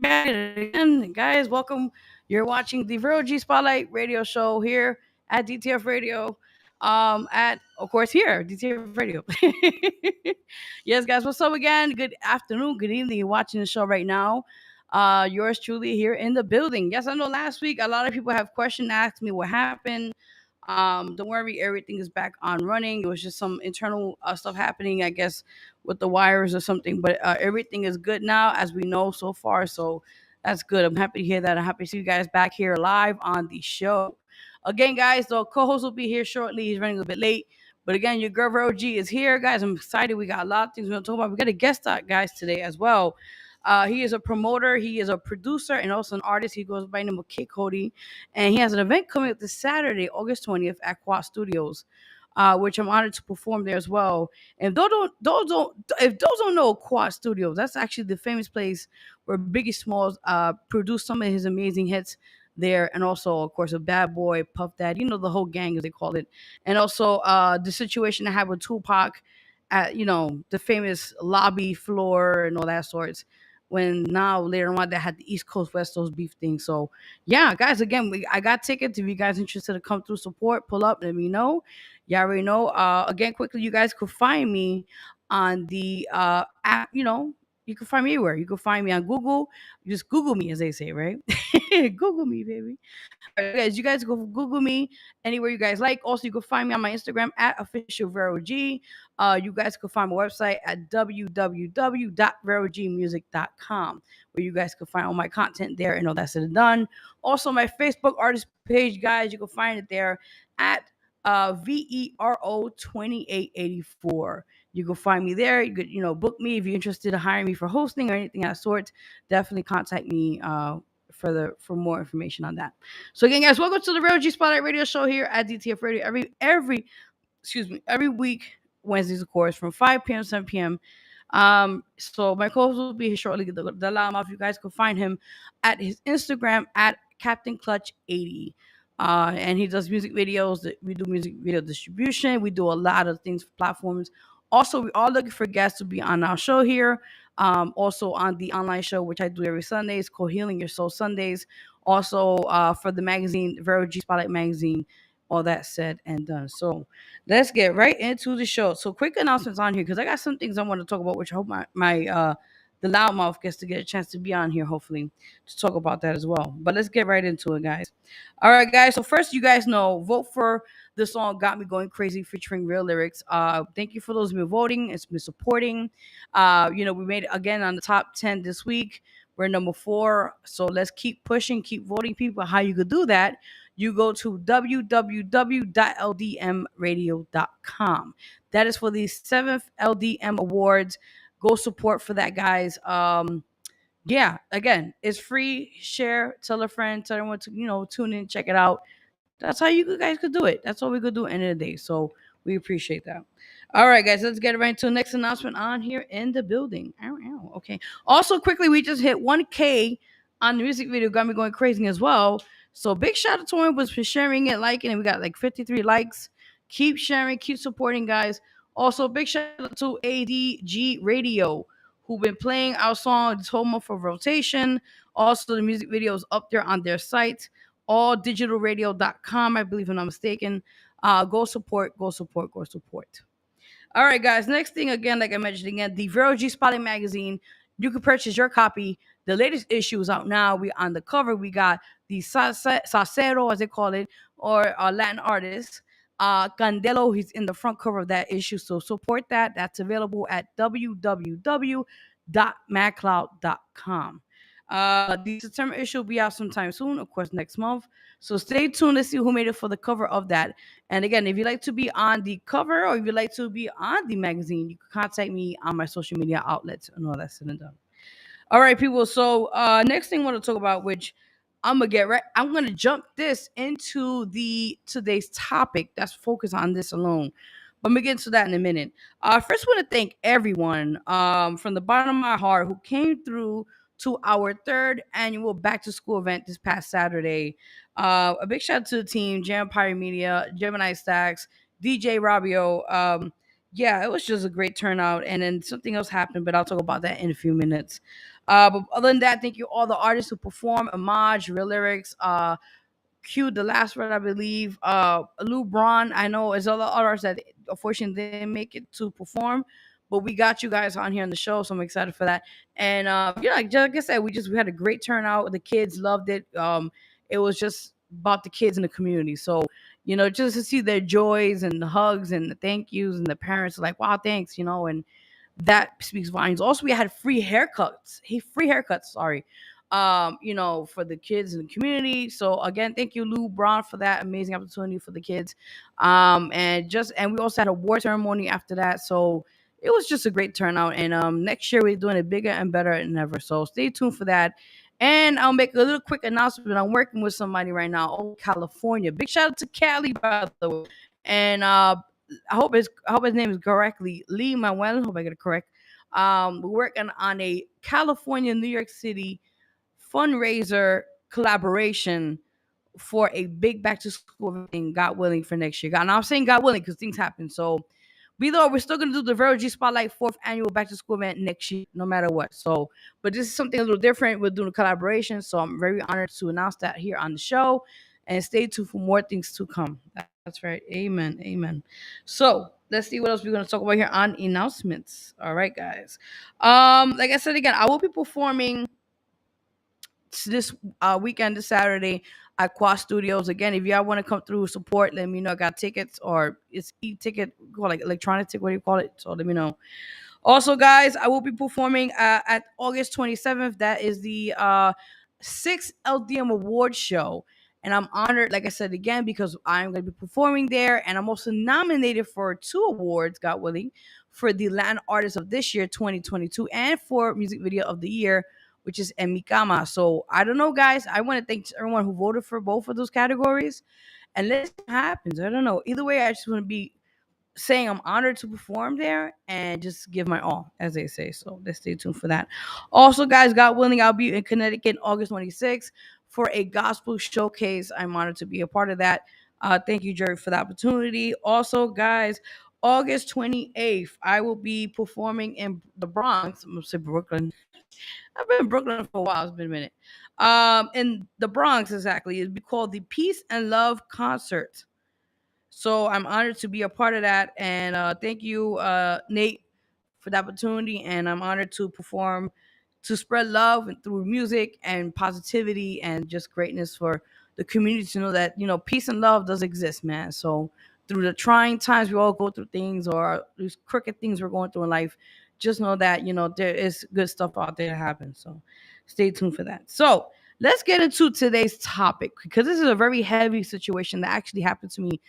back at it again, guys. Welcome. You're watching the Vero G Spotlight Radio Show here at DTF Radio. At of course here DTF Radio. Yes, guys. What's up again? Good afternoon, good evening. You're watching the show right now. Yours truly here in the building. Yes, I know. Last week, a lot of people have questioned, asked me what happened. Don't worry, everything is back on running. It was just some internal stuff happening, I guess, with the wires or something. But everything is good now, as we know so far. So that's good. I'm happy to hear that. I'm happy to see you guys back here live on the show. Again, guys, the co-host will be here shortly. He's running a bit late. But again, your girl Vero G is here, guys. I'm excited. We got a lot of things we're gonna talk about. We got a guest guys today as well. He is a promoter, he is a producer, and also an artist. He goes by the name of K Cody, and he has an event coming up this Saturday, August 20th, at Quad Studios, which I'm honored to perform there as well. And if those don't know Quad Studios, that's actually the famous place where Biggie Smalls produced some of his amazing hits there, and also, of course, a Bad Boy, Puff Daddy, the whole gang as they call it, and also the situation I had with Tupac at the famous lobby floor and all that sorts. When now later on they had the East Coast West Coast beef thing. So yeah, guys, again, I got tickets. If you guys interested to come through support, pull up, let me know. You already know. Again, quickly, you guys could find me on the app. You can find me anywhere. You can find me on Google. You just Google me, as they say, right? Google me, baby. All right, guys, you guys go Google me anywhere you guys like. Also, you can find me on my Instagram at officialverog. You guys can find my website at www.verogmusic.com, where you guys can find all my content there and all that's said and done. Also, my Facebook artist page, guys, you can find it there at VERO 2884. You can find me there. You could, book me if you're interested in hiring me for hosting or anything of that sort. Definitely contact me for more information on that. So again, guys, welcome to the Real G Spotlight Radio Show here at DTF Radio every week, Wednesdays, of course, from 5 p.m. to 7 p.m. So my co-host will be here shortly. The alarm off. You guys can find him at his Instagram at Captain Clutch 80. And he does music videos. We do music video distribution. We do a lot of things for platforms. Also, we are looking for guests to be on our show here. Also on the online show, which I do every Sunday, is called Healing Your Soul Sundays. Also, for the magazine, Vero G Spotlight magazine. All that said and done. So let's get right into the show. So quick announcements on here because I got some things I want to talk about, which I hope my the loudmouth gets to get a chance to be on here, hopefully, to talk about that as well. But let's get right into it, guys. All right, guys. So first, you guys know, vote for the song "Got Me Going Crazy" featuring Real Lyrics. Thank you for those who've been voting. It's been supporting. We made it again on the top 10 this week. We're number 4. So let's keep pushing, keep voting, people. How you could do that? You go to www.ldmradio.com. That is for the 7th LDM Awards. Go support for that, guys. Yeah, again, it's free. Share, tell a friend, tell everyone to tune in, check it out. That's how you guys could do it. That's all we could do at the end of the day. So we appreciate that. All right, guys, let's get right into the next announcement on here in the building. Ow, ow. Okay. Also, quickly, we just hit 1K on the music video. Got me going crazy as well. So big shout out to him was for sharing it, liking it. We got like 53 likes. Keep sharing, keep supporting, guys. Also, big shout out to ADG Radio, who've been playing our song this whole month of rotation. Also, the music video is up there on their site, alldigitalradio.com, I believe, if I'm not mistaken. Go support, go support, go support. All right, guys. Next thing, again, like I mentioned again, the Vero G Spotlight magazine. You can purchase your copy. The latest issue is out now. We on the cover. We got the Salsero, as they call it, or Latin artist. Candelo, he's in the front cover of that issue. So support that. That's available at www.macloud.com. The September issue will be out sometime soon, of course, next month. So stay tuned to see who made it for the cover of that. And again, if you'd like to be on the cover or if you'd like to be on the magazine, you can contact me on my social media outlets and all that said and done. All right, people. So next thing I want to talk about, which I'm gonna jump this into the today's topic that's focused on this alone. But I'm gonna get into that in a minute. First, I want to thank everyone from the bottom of my heart who came through to our 3rd annual back to school event this past Saturday. A big shout out to the team, Jam Empire Media, Gemini Stacks, DJ Rabio. Yeah, it was just a great turnout. And then something else happened, but I'll talk about that in a few minutes. But other than that, thank you all the artists who perform, Amaj, Real Lyrics, Q, the last word, I believe. Lou Braun, I know there's other artists that unfortunately didn't make it to perform, but we got you guys on here on the show, so I'm excited for that. And yeah, like I said, we had a great turnout. The kids loved it. It was just about the kids in the community. So just to see their joys and the hugs and the thank yous and the parents like, wow, thanks, and that speaks volumes. Also, we had free haircuts. Free haircuts, sorry. For the kids in the community. So again, thank you, Lou Braun, for that amazing opportunity for the kids. And we also had a award ceremony after that. So it was just a great turnout. And next year we're doing it bigger and better than ever. So stay tuned for that. And I'll make a little quick announcement. I'm working with somebody right now, California. Big shout out to Cali, by the way. And I hope his name is correctly Lee Manuel. Hope I get it correct. We're working on a California, New York City fundraiser collaboration for a big back to school thing, God willing, for next year. And I'm saying God willing because things happen. So we're still gonna do the Vero G Spotlight fourth annual back to school event next year, no matter what. So, but this is something a little different. We're doing a collaboration, so I'm very honored to announce that here on the show. And stay tuned for more things to come. That's right. Amen. Amen. So let's see what else we're gonna talk about here on announcements. All right, guys. Like I said again, I will be performing this weekend, this Saturday at Quad Studios. Again, if y'all want to come through support, let me know. I got tickets, or it's e-ticket, call like electronic ticket, what do you call it? So let me know. Also, guys, I will be performing at August 27th. That is the sixth LDM Award Show. And I'm honored, like I said again, because I'm going to be performing there. And I'm also nominated for 2 awards, God willing, for the Latin Artist of this year, 2022, and for Music Video of the Year, which is En Mi Cama. So I don't know, guys. I want to thank everyone who voted for both of those categories. And let's see what happens. I don't know. Either way, I just want to be saying I'm honored to perform there and just give my all, as they say. So let's stay tuned for that. Also, guys, God willing, I'll be in Connecticut August 26th for a gospel showcase. I'm honored to be a part of that. Thank you, Jerry, for the opportunity. Also, guys, August 28th, I will be performing in the Bronx. I'm going to say Brooklyn. I've been in Brooklyn for a while. It's been a minute. In the Bronx, exactly. It'd be called the Peace and Love Concert. So I'm honored to be a part of that. And thank you, Nate, for the opportunity. And I'm honored to perform, to spread love and through music and positivity and just greatness for the community to know that, peace and love does exist, man. So through the trying times we all go through things, or these crooked things we're going through in life, just know that, there is good stuff out there that happens. So stay tuned for that. So let's get into today's topic, because this is a very heavy situation that actually happened to me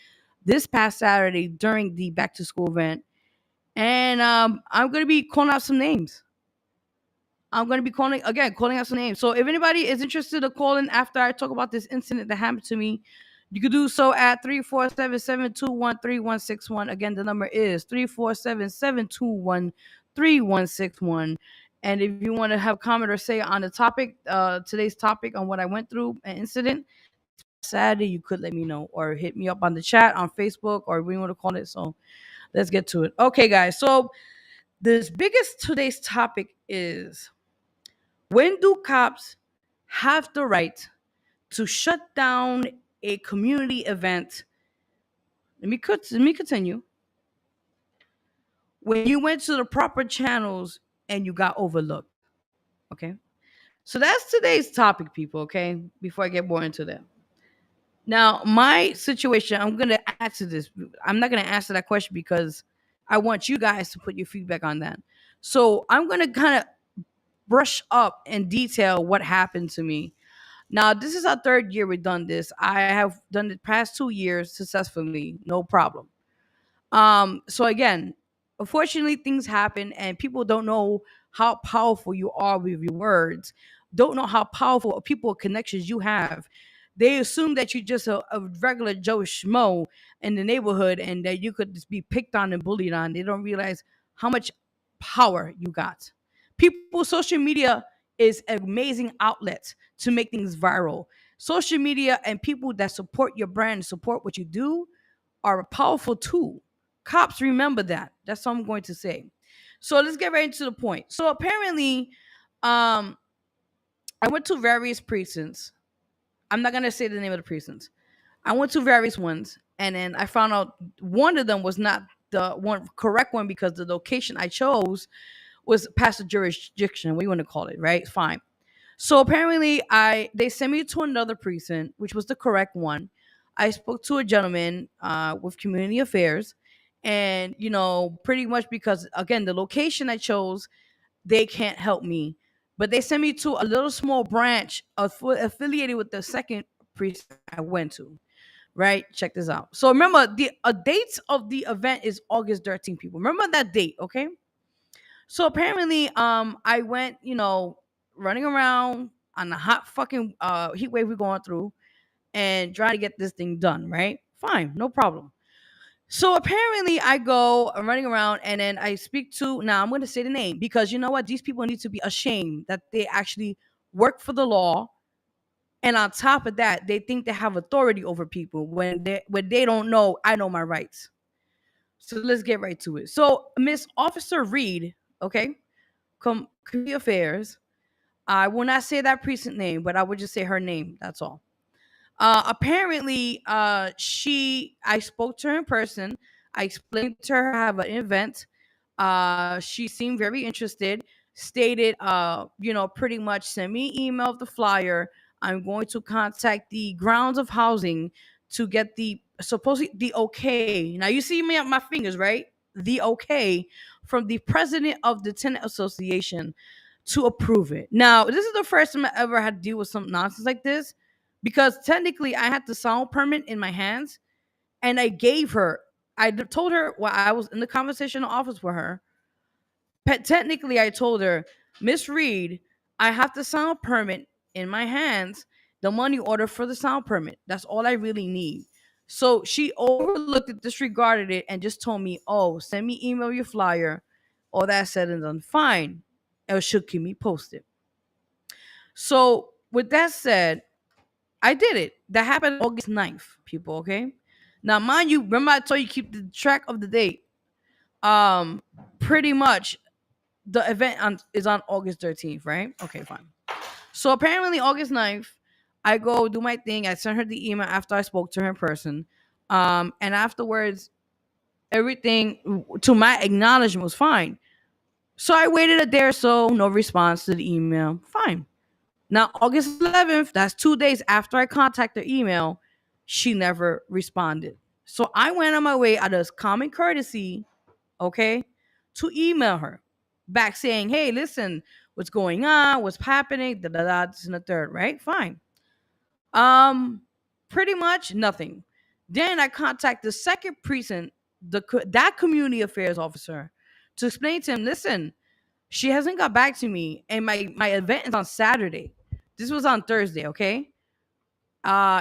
this past Saturday during the back to school event. And I'm going to be calling out some names. I'm going to be calling out some names. So if anybody is interested in calling after I talk about this incident that happened to me, you can do so at 347-721-3161. Again, the number is 347-721-3161. And if you want to have comment or say on the topic, today's topic, on what I went through, an incident, Saturday, you could let me know, or hit me up on the chat on Facebook, or we want to call it. So let's get to it. Okay, guys. So this biggest today's topic is, when do cops have the right to shut down a community event? Let me continue. When you went to the proper channels and you got overlooked. Okay. So that's today's topic, people. Okay. Before I get more into that. Now, my situation, I'm going to answer this. I'm not going to answer that question because I want you guys to put your feedback on that. So I'm going to kind of brush up in detail what happened to me. Now, this is our 3rd year we've done this. I have done the past 2 years successfully, no problem. So again, unfortunately, things happen and people don't know how powerful you are with your words, don't know how powerful people connections you have. They assume that you're just a regular Joe Schmo in the neighborhood and that you could just be picked on and bullied on. They don't realize how much power you got. Social media is an amazing outlet to make things viral. Social media and people that support your brand, support what you do, are a powerful tool. Cops, remember that. That's all I'm going to say. So let's get right into the point. So apparently, Um, I went to various precincts. I'm not gonna say the name of the precincts. I went to various ones, and then I found out one of them was not the one correct one because the location I chose was past the jurisdiction. What do you want to call it, right? Fine. So apparently, I they sent me to another precinct, which was the correct one. I spoke to a gentleman with community affairs, and pretty much because again the location I chose, they can't help me, but they sent me to a little small branch affiliated with the second precinct I went to. Right, check this out. So remember the dates of the event is August 13th. People remember that date, okay? So apparently, I went, running around on the hot fucking heat wave we're going through and trying to get this thing done, right? Fine, no problem. So apparently, I go I'm running around and then I speak to. Now I'm going to say the name because you know what? These people need to be ashamed that they actually work for the law, and on top of that, they think they have authority over people when they don't know. I know my rights. So let's get right to it. So Miss Officer Reed, okay, community affairs. I will not say that precinct name, but I would just say her name. That's all. Apparently, I spoke to her in person. I explained to her I have an event. She seemed very interested. Stated, pretty much send me email of the flyer. I'm going to contact the grounds of housing to get the supposedly the okay. Now you see me at my fingers, right? The okay from the president of the tenant association to approve it. Now this is the first time I ever had to deal with some nonsense like this because technically I had the sound permit in my hands and I gave her. Told her while I was in the conversation office with her. Technically, I told her, Miss Reed, I have the sound permit in my hands, the money order for the sound permit. That's all I really need. So she overlooked it, disregarded it, and just told me, oh, send me email your flyer. All that said and done. Fine. And she'll keep me posted. So with that said, I did it. That happened August 9th, people, okay? Now, mind you, remember I told you keep the track of the date. Pretty much the event is on August 13th, right? Okay, fine. So apparently August 9th, I go do my thing. I sent her the email after I spoke to her in person. And afterwards, everything to my acknowledgement was fine. So I waited a day or so, no response to the email. Fine. Now, August 11th, that's 2 days after I contacted her email, she never responded. So I went on my way out of common courtesy, okay, to email her back saying, hey, listen, what's going on? What's happening? Da da da, this and the third, right? Fine. Um, Pretty much nothing. Then I contact the second precinct, that community affairs officer, to explain to him, listen, she hasn't got back to me, and my event is on Saturday. This was on Thursday, okay?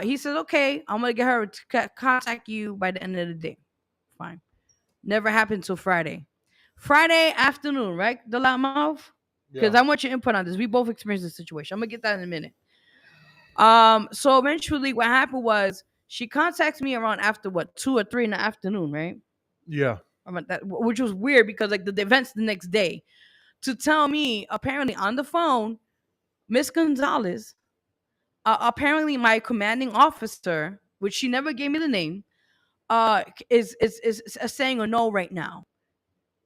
He said, okay, I'm gonna get her to contact you by the end of the day. Fine. Never happened till Friday. Friday afternoon, right? The loud mouth. Because Yeah. I want your input on this. We both experienced this situation. I'm gonna get that in a minute. So eventually, what happened was she contacts me around after what 2 or 3 in the afternoon, right? Yeah. Around that, which was weird because like the event's the next day to tell me apparently on the phone, Miss Gonzalez, apparently my commanding officer, which she never gave me the name, is saying a no right now.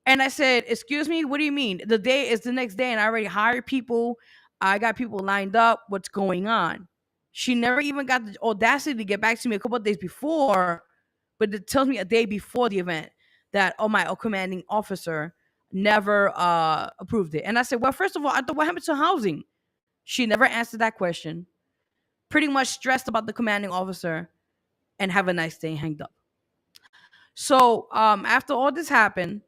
And I said, "Excuse me, what do you mean? The day is the next day, and I already hired people. I got people lined up. What's going on?" She never even got the audacity to get back to me a couple of days before, but it tells me a day before the event that my commanding officer never approved it. And I said, "Well, first of all, I thought what happened to housing?" She never answered that question. Pretty much stressed about the commanding officer and have a nice day and hanged up. So after all this happened,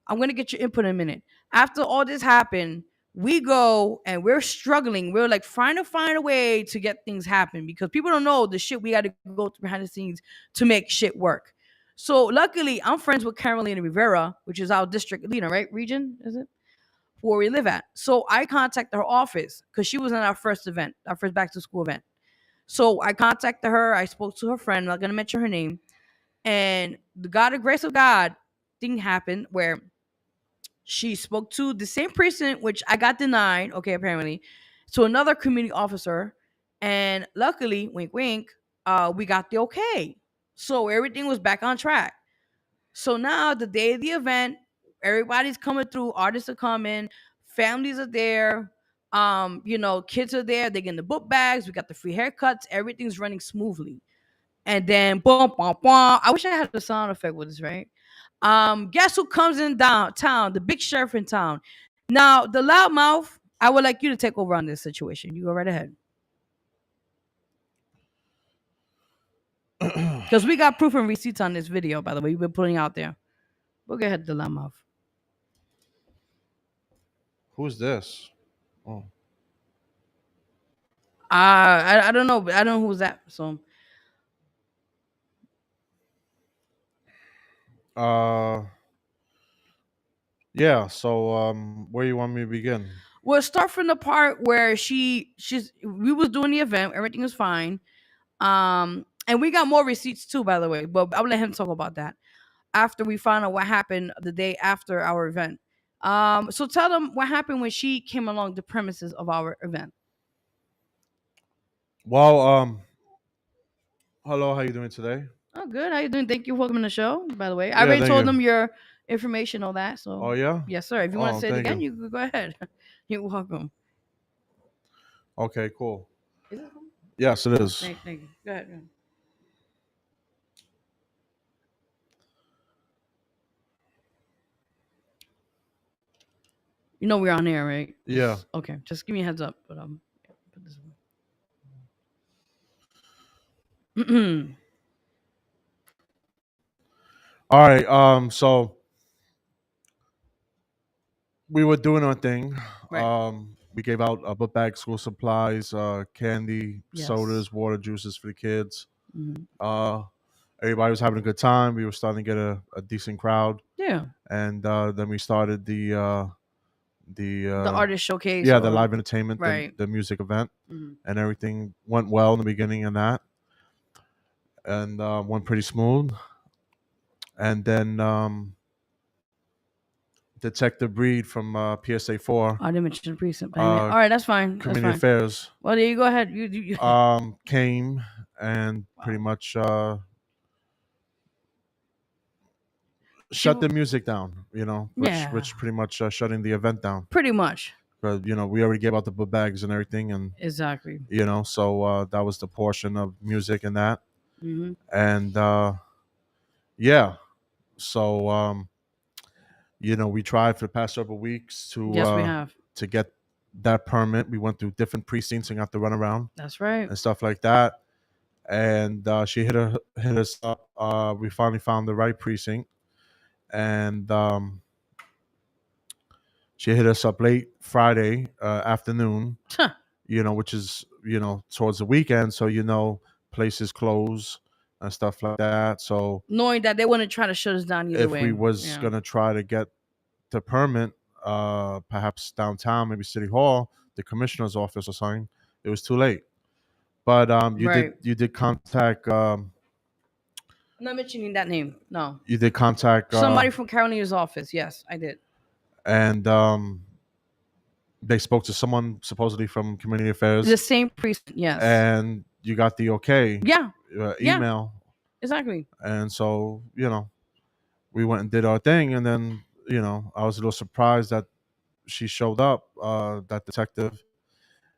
I'm gonna get your input in a minute. After all this happened, we go and we're struggling. We're like trying to find a way to get things happen because people don't know the shit we got to go through behind the scenes to make shit work. So luckily, I'm friends with Carolina Rivera, which is our district leader, right? Region, is it? Where we live at. So I contacted her office because she was in our first event, our first back to school event. So I contacted her. I spoke to her friend. I'm not gonna mention her name. And the God, the grace of God, thing happened where She spoke to the same precinct, which I got denied, okay, apparently, to another community officer. And luckily, wink, wink, we got the okay. So everything was back on track. So now, the day of the event, everybody's coming through, artists are coming, families are there. Kids are there. They're getting the book bags. We got the free haircuts. Everything's running smoothly. And then boom, boom, boom. I wish I had the sound effect with this, right? Guess who comes in downtown? The big sheriff in town. Now, the loudmouth, I would like you to take over on this situation. You go right ahead. Because we got proof and receipts on this video, by the way, we've been putting out there. We'll go ahead, the loudmouth. Who's this? Oh. I don't know. I don't know who's that. So Uh. Yeah. So, where you want me to begin? we'll start from the part where we was doing the event, everything was fine. And we got more receipts too, by the way. But I'll let him talk about that after we find out what happened the day after our event. So tell them what happened when she came along the premises of our event. Well, hello. How you doing today? Oh, good. How you doing? Thank you for welcome to the show. By the way, I Yeah. already Thank told you. them your information, all that. Oh So yeah. yes, sir. If you want to Oh, say it thank again, you. you can go ahead. You're welcome. Okay. Cool. Is it cool? Yes, it is. Thank you. Go ahead. You know we're on air, right? Yeah. Okay. Just give me a heads up. But put this away. All right. So we were doing our thing. Right. We gave out book bags, school supplies, candy, Yes. sodas, water, juices for the kids. Mhm. Uh, everybody was having a good time. We were starting to get a decent crowd, Yeah. and then we started the The artist showcase. yeah, the Or live entertainment, right. the music event, Mhm. and everything went well in the beginning and that, and went pretty smooth. And then Detective Breed from PSA 4, I didn't mention the precinct payment. All right, that's fine. That's Community fine. Affairs, Well, there you go ahead. You came and pretty much she shut the music down. Which yeah, which pretty much shutting the event down. pretty much But we already gave out the book bags and everything, and exactly. so that was the portion of music and that, Hmm. and yeah, so we tried for the past several weeks Yes, we have. to get that permit. We went through different precincts and got to run around That's right. and stuff like that. And she hit us up. We finally found the right precinct, and she hit us up late Friday afternoon. Huh. Which is towards the weekend, so places close and stuff like that. So Knowing that they wouldn't try to shut us down either if way. we was Yeah. gonna try to get the permit, perhaps downtown, maybe City Hall, the commissioner's office or something, it was too late. But Right. you did contact I'm not mentioning that name. No. you did contact Somebody from Carolina's office. Yes, I did. and they spoke to someone supposedly from Community Affairs, The same precinct. Yes. and you got the okay Yeah. Yeah. email, Exactly. and so we went and did our thing, and then I was a little surprised that she showed up, that detective,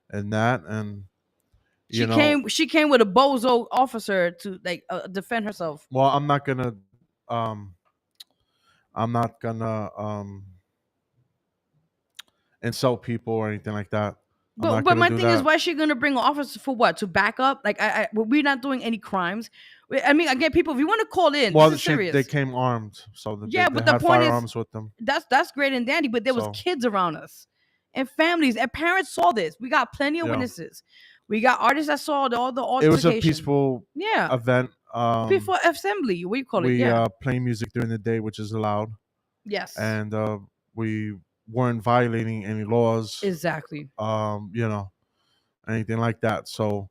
and that, and She came. She came with a bozo officer to like defend herself. well, um I'm not gonna insult people or anything like that. I'm not But gonna my do thing is, that. why is she gonna bring an officer for what? To back up? Like we're not doing any crimes. I mean, again, people, if you want to call in, Well, this is serious. they came armed, so Yeah, they but the had point is, firearms with them. that's great and dandy. But there was So kids around us, and families, and parents saw this. We got plenty of yeah, witnesses. We got artists that saw all the it was a altercation. peaceful Yeah, event. before assembly, what do you call it? We Yeah. play music during the day, which is allowed, Yes. and we weren't violating any laws. Exactly. Anything like that. So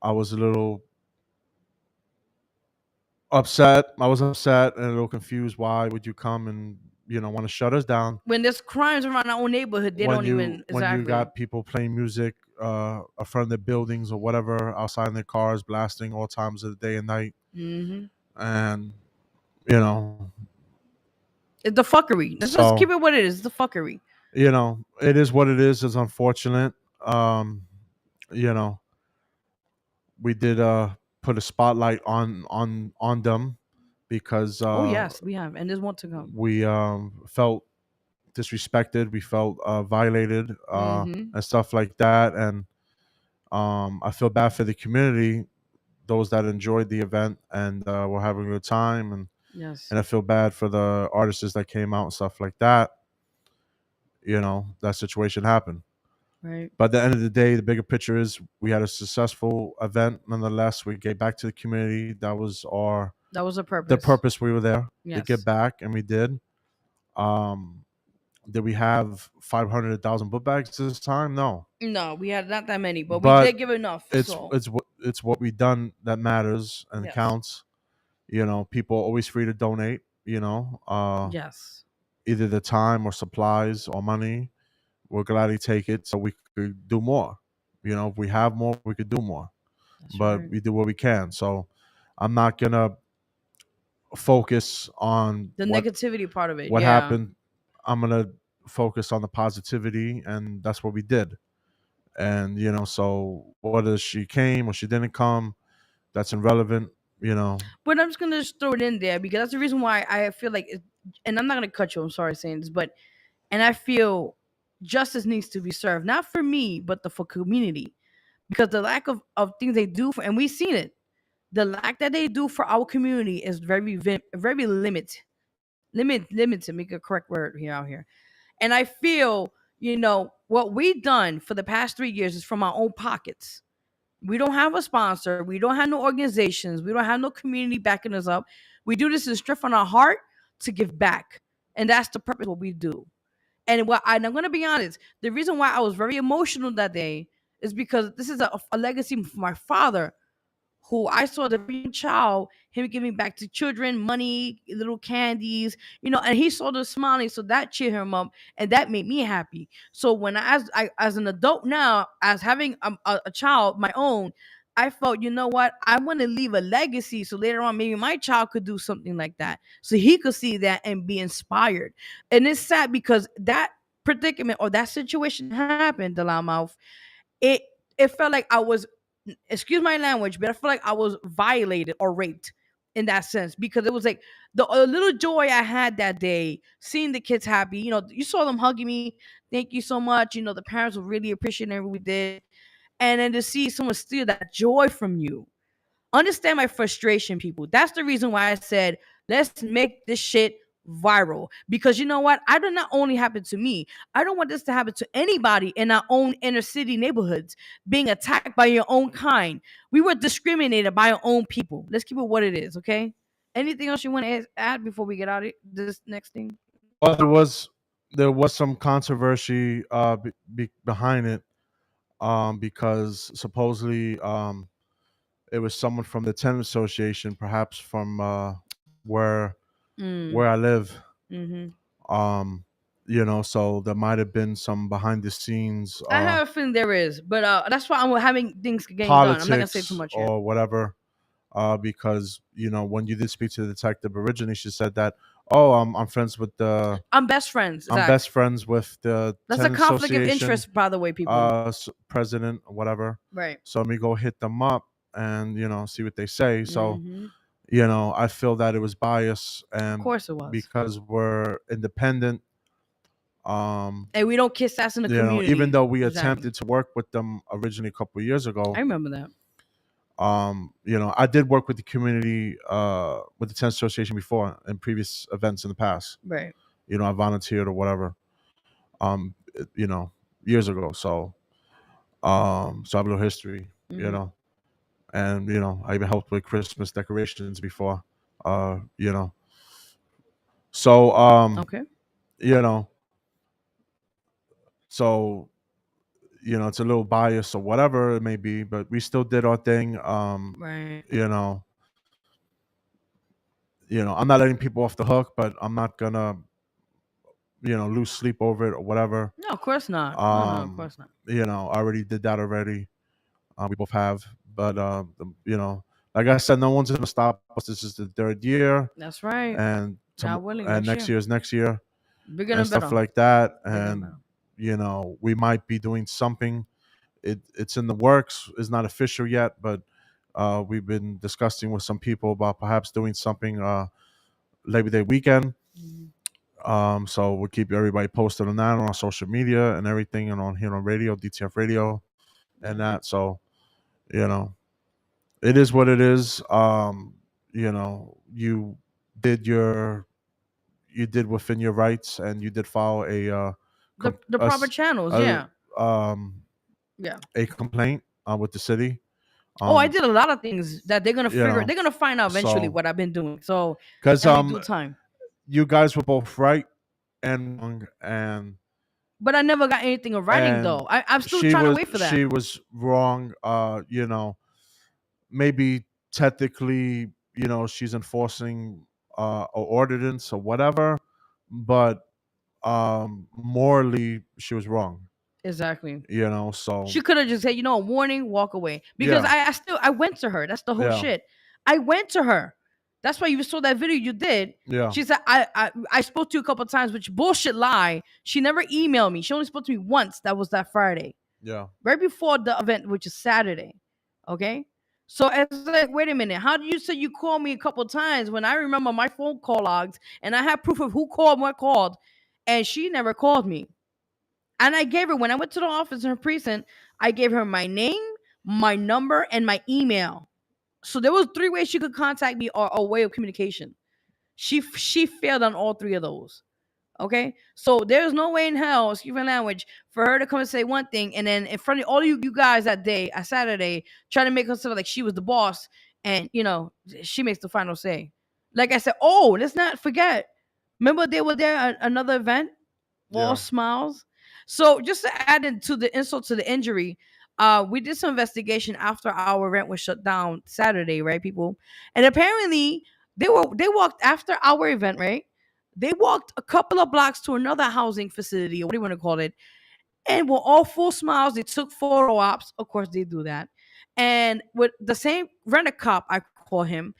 I was a little upset. I was upset and a little confused. Why would you come and want to shut us down. When there's crimes around our own neighborhood, they don't even When you exactly. got people playing music in front of their buildings or whatever, outside in their cars, blasting all times of the day and night, Mm-hmm. and you know, It's the fuckery. Let's just so keep it what it is. It's the fuckery. it is what it is. It's unfortunate. Um, you know, we did put a spotlight on them because Oh yes, we have, and there's more to come. we felt disrespected, we felt violated, Mm-hmm. and stuff like that. And I feel bad for the community, those that enjoyed the event and were having a good time, Yes. and I feel bad for the artists that came out and stuff like that. That situation happened. Right. But at the end of the day, the bigger picture is we had a successful event. Nonetheless, we gave back to the community. That was That was a the purpose. purpose. We were there to give Yes. back, and we did. Um, did we have 500,000 book bags this time? No, No, we had not that many, but we but did give enough. So it's what we done that matters and yes. counts. People are always free to donate. Yes. Either the time or supplies or money. We'll gladly take it so we could do more. If we have more, we could do more. That's But right. we do what we can. So I'm not gonna focus on The negativity part of it. what Yeah. happened. I'm gonna focus on the positivity, and that's what we did. And so whether she came or she didn't come, that's irrelevant. You know, But I'm just gonna just throw it in there because that's the reason why I feel like, and I'm not gonna cut you. I'm sorry saying this, but and I feel justice needs to be served, not for me, but the for community, because the lack of things they do for, and we've seen it, the lack that they do for our community is very limited. To make a correct word here out here, and I feel what we've done for the past 3 years is from our own pockets. We don't have a sponsor. We don't have no organizations. We don't have no community backing us up. We do this in strength on our heart to give back. And that's the purpose of what we do. And I'm going to be honest, the reason why I was very emotional that day is because this is a legacy from my father, who I saw the very young child, him giving back to children, money, little candies, and he saw the smiling, so that cheered him up, and that made me happy. So when as an adult now, as having a child my own, I felt, you know what, I want to leave a legacy, so later on maybe my child could do something like that, so he could see that and be inspired. And it's sad because that predicament or that situation happened, the loudmouth. It it felt like I was, excuse my language, but I feel like I was violated or raped in that sense, because it was like the a little joy I had that day, seeing the kids happy. You saw them hugging me. Thank you so much. The parents were really appreciating what we did, and then to see someone steal that joy from you. Understand my frustration, people. That's the reason why I said, let's make this shit viral. Because you know what? I do not only happen to me. I don't want this to happen to anybody in our own inner city neighborhoods, being attacked by your own kind. We were discriminated by our own people. Let's keep it what it is, okay? Anything else you want to add before we get out of this next thing? well, there was some controversy behind it, because supposedly it was someone from the tenant association, perhaps from where Mm. where I live. Hmm. Um, so there might have been some behind the scenes I have a feeling there is, but that's why I'm having things getting done. I'm not gonna say too politics much here. or whatever. Because when you did speak to the detective originally, she said that, oh, I'm friends with the I'm best friends, I'm Zach. best friends with the That's a tenant conflict of association interest, by the way, people. president or whatever. Right. So let me go hit them up and see what they say. So Hmm. I feel that it was bias, Of and course it was. because we're independent, um, And we don't kiss ass in the even community. though we Exactly. attempted to work with them originally a couple of years I ago, remember that. I did work with the community, with the tenant association before in previous events in the past. Right. I volunteered or whatever, um, years ago. So I have a little history, Hmm. and I even helped with Christmas decorations before, uh, you know. So Okay. you know, so it's a little biased or whatever it may be, but we still did our thing. Right. You know, I'm not letting people off the hook, but I'm not gonna lose sleep over it or whatever. No, of course not. No, no, of Um, course not. I already did that already. We both have, but like I said, no one's gonna stop us. This is the third year, That's right. and God willing, and next next year. year is next year, Bigger and and stuff better. like that. Bigger and And better. we might be doing something. It's in the works. It's not official yet, but we've been discussing with some people about perhaps doing something Labor Day weekend. Mhm. So we'll keep everybody posted on that on our social media and everything, and on here on radio, DTF Radio, and Yeah. that. So you know, it is what it is. You did your you did within your rights, and you did file The proper channels, a, yeah. um, Yeah. a complaint with the city. Oh, I Um, did a lot of things that they're gonna you figure. know, They're gonna find out eventually so what I've been doing. So, because every due time. you guys were both right and wrong, But I never got anything in writing and though. I'm still trying to wait for that. she was wrong. Maybe technically, she's enforcing a ordinance or whatever, but morally she was wrong. Exactly. So She could have just said, warning, walk away. Because yeah, I went to her. That's the whole yeah, shit. I went to her. That's why you saw that video you did. yeah, She said, I spoke to you a couple of times, which bullshit lie. She never emailed me. She only spoke to me once. That was that Friday. yeah, Right before the event, which is Saturday. Okay? So it's like, wait a minute. How do you say you called me a couple of times when I remember my phone call logs and I have proof of who called, what called, and she never called me? And I gave her, when I went to the office in her precinct, I gave her my name, my number, and my email. So there was three ways she could contact me, or a way of communication. She failed on all three of those. Okay, so there's no way in hell, excuse my language, for her to come and say one thing, and then in front of all you guys that day, a Saturday, trying to make her feel like she was the boss, and she makes the final say. Like I said, oh, let's not forget. Remember they were there at another event, all yeah, smiles. So just to add into the insult to the injury, we did some investigation after our event was shut down Saturday, right, people? And apparently they walked after our event, right? They walked a couple of blocks to another housing facility, or what do you want to call it, and were all full smiles. They took photo ops. Of course, they do that. And with the same rent a cop, I call him,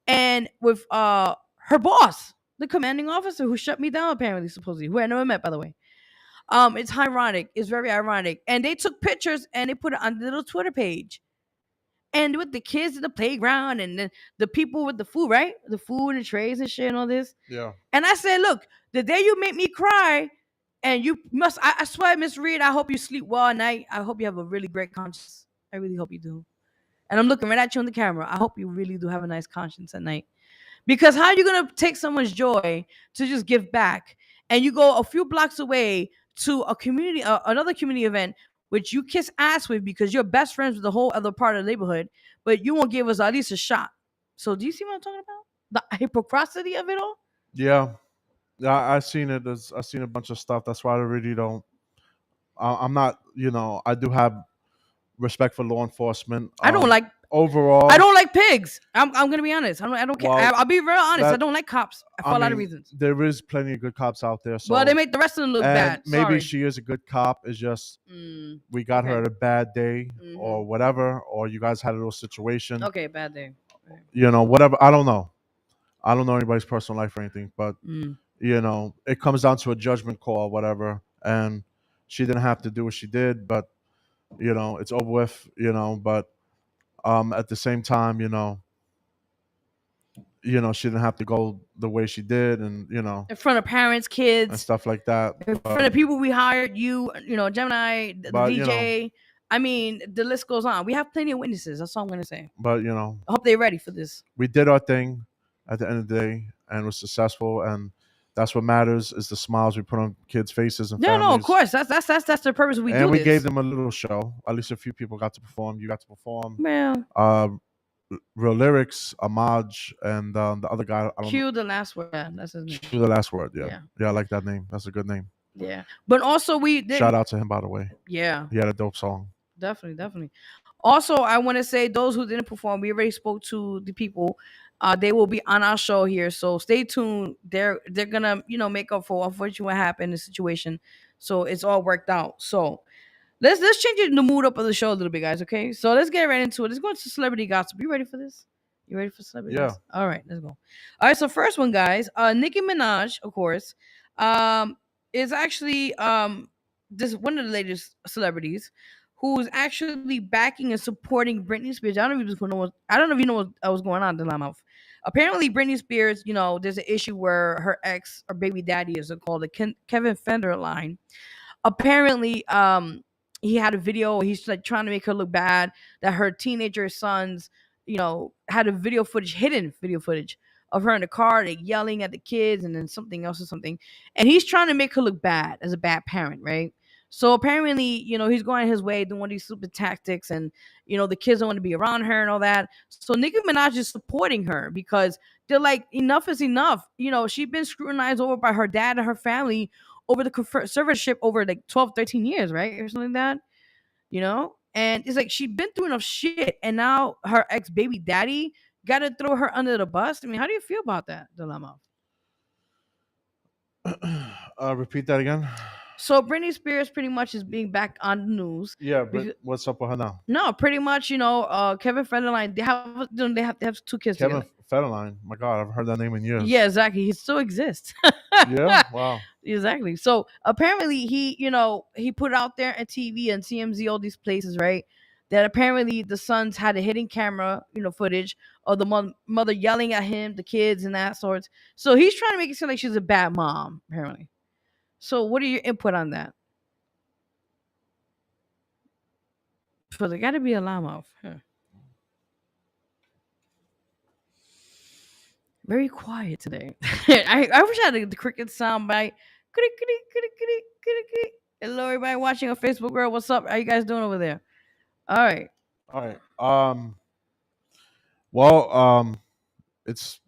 and with her boss, the commanding officer who shut me down, apparently, supposedly, who I never met, by the way. It's ironic. It's very ironic. And they took pictures and they put it on the little Twitter page. And with the kids in the playground and the people with the food, right? The food and trays and shit and all this. yeah, And I said, look, the day you make me cry, and you must, I swear, Miss Reed, I hope you sleep well at night. I hope you have a really great conscience. I really hope you do. And I'm looking right at you on the camera. I hope you really do have a nice conscience at night. Because how are you gonna take someone's joy to just give back, and you go a few blocks away to a community, another community event, which you kiss ass with because you're best friends with the whole other part of the neighborhood, but you won't give us at least a shot. So do you see what I'm talking about? The hypocrisy of it all. yeah. I seen it. I seen a bunch of stuff. That's why I really don't. I'm not. I do have respect for law enforcement. I don't like. I Overall, don't like pigs. I'm gonna be honest. I don't care. well, I'll be real honest. I that don't like cops I for a lot of mean, reasons. there is plenty of good cops out there. Well, they So, make the rest of them look and bad. maybe Sorry. she is a good cop. It's just Mm, we got her okay. at a bad day Hmm. or whatever, or you guys had a little situation. Okay. Bad day. Okay. Whatever. I don't know. I don't know anybody's personal life or anything, but Mm. it comes down to a judgment call, or whatever. And she didn't have to do what she did, but it's over with. But at the same time, she didn't have to go the way she did, and In front of parents, and kids, stuff like that. in front of people we hired, Gemini, the But DJ. I mean, the list goes on. We have plenty of witnesses. That's all I'm gonna say. but I hope they're ready for this. we did our thing at the end of the day, and was successful, and that's what matters is the smiles we put on kids' faces and No, no, of families. course. That's the purpose we And do we this. gave them a little show. At least a few people got to perform. You got to perform. Well, Uh, Real lyrics, Amaj, and the other guy. I don't know. cue the last word. Yeah, that's his name. Cue the last word. Yeah, Yeah, yeah, I like that name. That's a good name. yeah. But also we did. Shout out to him, by the way. Yeah, He had a dope song. definitely, definitely. Also, I want to say those who didn't perform, we already spoke to the people They will be on our show here, so stay tuned. They're gonna make up for unfortunately what happened in the situation, so it's all worked out. So let's change the mood up of the show a little bit, guys. Okay, so let's get right into it. Let's go into celebrity gossip. You ready for this? You ready for celebrity Yeah. gossip? All right, let's go. All right, so first one, guys. Nicki Minaj, of course, um, is actually this one of the latest celebrities who's actually backing and supporting Britney Spears. I don't know if you know what was going on in the mouth. Apparently, Britney Spears, there's an issue where her ex or baby daddy, is called the Kevin Federline. Apparently, he had a video. He's like trying to make her look bad, that her teenager sons, had a hidden video footage of her in the car, like yelling at the kids, and then something else or something. And he's trying to make her look bad as a bad parent, right? So apparently, he's going his way, doing one of these stupid tactics, and the kids don't want to be around her and all that. So Nicki Minaj is supporting her because they're like, enough is enough. She's been scrutinized over by her dad and her family over the conservatorship over like 12, 13 years, right? Or something like that, And it's like she'd been through enough shit, and now her ex baby daddy got to throw her under the bus. I mean, how do you feel about that dilemma? Repeat that again. So Britney Spears pretty much is being back on the news. Yeah, Because, but what's up with her now? no, pretty much, Kevin Federline, they have two kids Kevin together. Federline. My God, I've heard that name in years. Yeah, exactly. He still exists. Yeah. Wow. Exactly. So apparently he put it out there at TV and TMZ, all these places, right? That apparently the sons had a hidden camera, footage of the mother yelling at him, the kids, and that sorts. So he's trying to make it seem like she's a bad mom, apparently. So what are your input on that? So there got to be a llama. Huh. Very quiet today. I wish I had the cricket sound bite. Hello, everybody watching on Facebook World. What's up? How you guys doing over there? All right. All right. Well, it's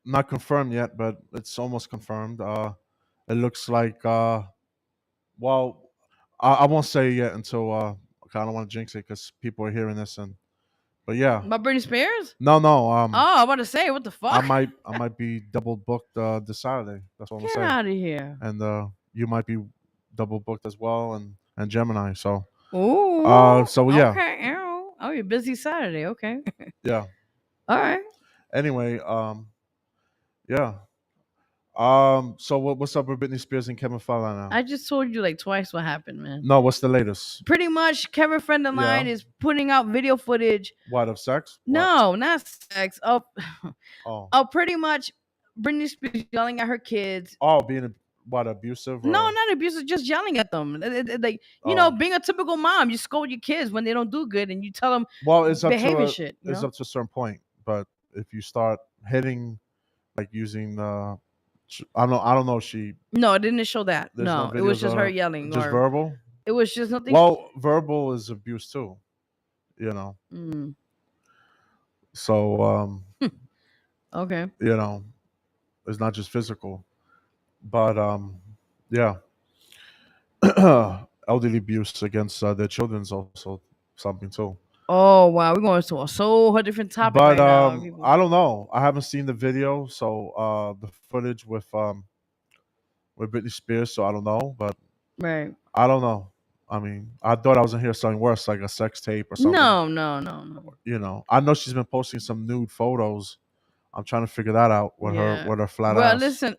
not confirmed yet, but it's almost confirmed. It looks like. Well, I won't say it yet until. I don't want to jinx it because people are hearing this, but yeah. About Britney Spears? No, no. Oh, I'm about to say, what the I fuck? might be double booked this Saturday. That's what I'm Get gonna say. out of here. And you might be double booked as well, and Gemini. So Ooh. so yeah, Okay. Oh, you're busy Saturday. Okay. yeah. All right. Anyway, yeah. So what's up with Britney Spears and Kevin Federline now? I just told you like twice what happened, man. No, what's the latest? Pretty much, Kevin Friend of Mine Yeah. is putting out video footage. What of sex? What? No, not sex. Oh. Pretty much Britney Spears yelling at her kids. Oh, being what, abusive? Or? No, not abusive, just yelling at them. Like, Oh. being a typical mom, you scold your kids when they don't do good, and you tell them Well, it's up behavior to shit. it's up to a certain point, but if you start hitting, like using I don't know if she. No, it didn't show that. There's No, no it was videos just of her her. yelling. Just Or verbal. it was just nothing. Well, verbal is abuse too. You know. Mm, So okay. it's not just physical, but yeah, elderly abuse against their children is also something too. Oh wow, we're going to a so different topic But right now, people. I don't know. I haven't seen the video, so the footage with Britney Spears, so I don't know. But Right. I don't know. I mean, I thought I was gonna hear something worse, like a sex tape or something. No. I know she's been posting some nude photos. I'm trying to figure that out with Yeah. her flat Well, ass. listen.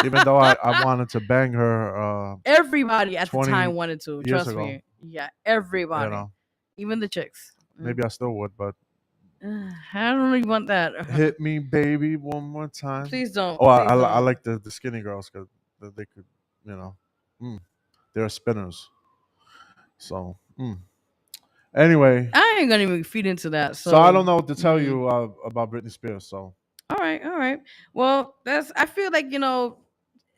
Even though I wanted to bang her Everybody at the 20 time wanted to. years Trust ago. me. Yeah, everybody, you know, even the chicks. maybe I still would, but I don't really want that. hit me, baby, one more time. Please don't. Oh, Please I don't. like the skinny girls because they could, they're spinners. So anyway, I ain't gonna even feed into that. So, so I don't know what to tell mm. you about Britney Spears. So All right. Well, I feel like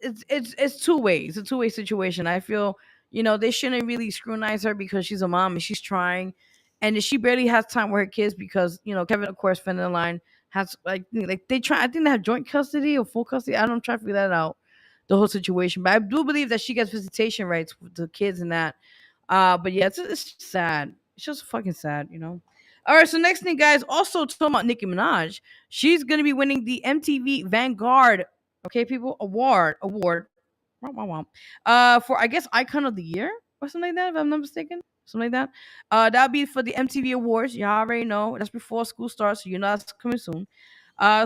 it's two ways. It's a two-way situation. I feel they shouldn't really scrutinize her because she's a mom and she's trying, and she barely has time with her kids because Kevin, of course, Federline has like they try. I think they have joint custody or full custody. I don't try to figure that out, the whole situation. But I do believe that she gets visitation rights with the kids and that. But yeah, it's sad. It's just fucking sad, you know. All right, so next thing, guys. Also talking about Nicki Minaj, she's gonna be winning the MTV Vanguard, okay, people, award, womp, womp, womp. For I guess Icon of the Year or something like that, if I'm not mistaken, something like that. That'll be for the MTV Awards. Y'all already know that's before school starts, so you know that's coming soon.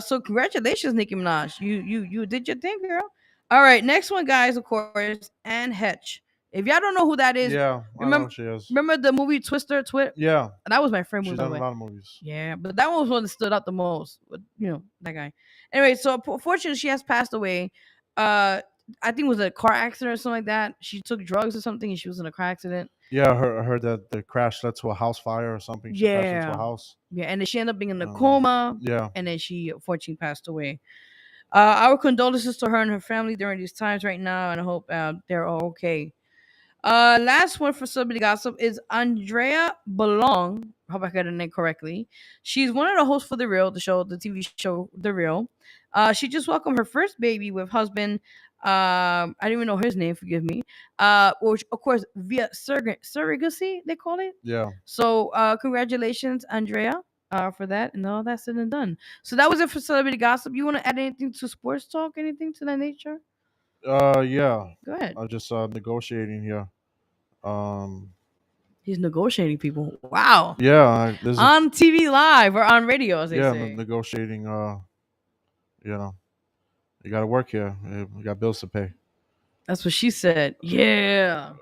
So congratulations, Nicki Minaj. You did your thing, girl. All right, next one, guys. Of course, Anne Hetch. If y'all don't know who that is, Yeah, I remember know she is. remember the movie Twister? Yeah, That was my favorite movie, she's by done the a way. lot of movies. Yeah, but that one was one that stood out the most. But, that guy. Anyway, so fortunately, she has passed away. Uh, I think it was a car accident or something like that. She took drugs or something, and she was in a car accident. Yeah, I heard that the crash led to a house fire or something. She crashed into a Yeah, house. yeah, and then she ended up being in a Um, coma, yeah, and then she unfortunately passed away. Our condolences to her and her family during these times right now, and I hope they're all okay. Last one for celebrity gossip is Andrea Belong. I hope I got her name correctly. She's one of the hosts for the TV show The Real. She just welcomed her first baby with husband. I didn't even know his name. Forgive me. Which of course via surrogacy they call it. yeah. So congratulations, Andrea, for that, and all that's said and done. So that was it for celebrity gossip. You want to add anything to sports talk? Anything to that nature? Yeah. Go ahead. I'm just negotiating here. Um, He's negotiating people. Wow. yeah, there's a On TV live or on radio, as they yeah, say. negotiating. You know, you got to work here. You got bills to pay. That's what she said. Yeah.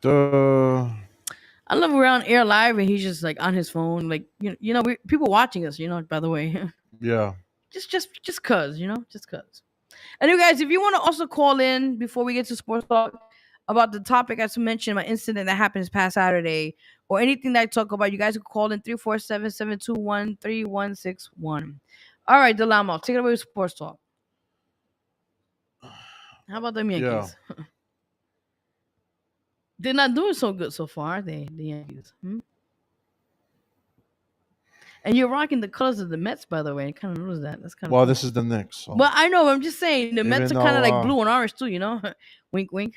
Duh. I love we're on air live and he's just like on his phone, like people watching us. By the way, Yeah. just cause just cause. And you guys, if you want to also call in before we get to sports talk about the topic as mentioned, my incident that happened this past Saturday, or anything that I talk about, you guys can call in 347-721-3161. All right, Delamo, take it away with sports talk. How about them Yeah. Yankees? They're not doing so good so far, are they? The Yankees. Hmm? And you're rocking the colors of the Mets, by the way. I kind of noticed that. That's kind of Well, cool. this is the Knicks. So Well, I know. I'm just saying the Mets even are kind of though like blue and orange too. Wink, wink.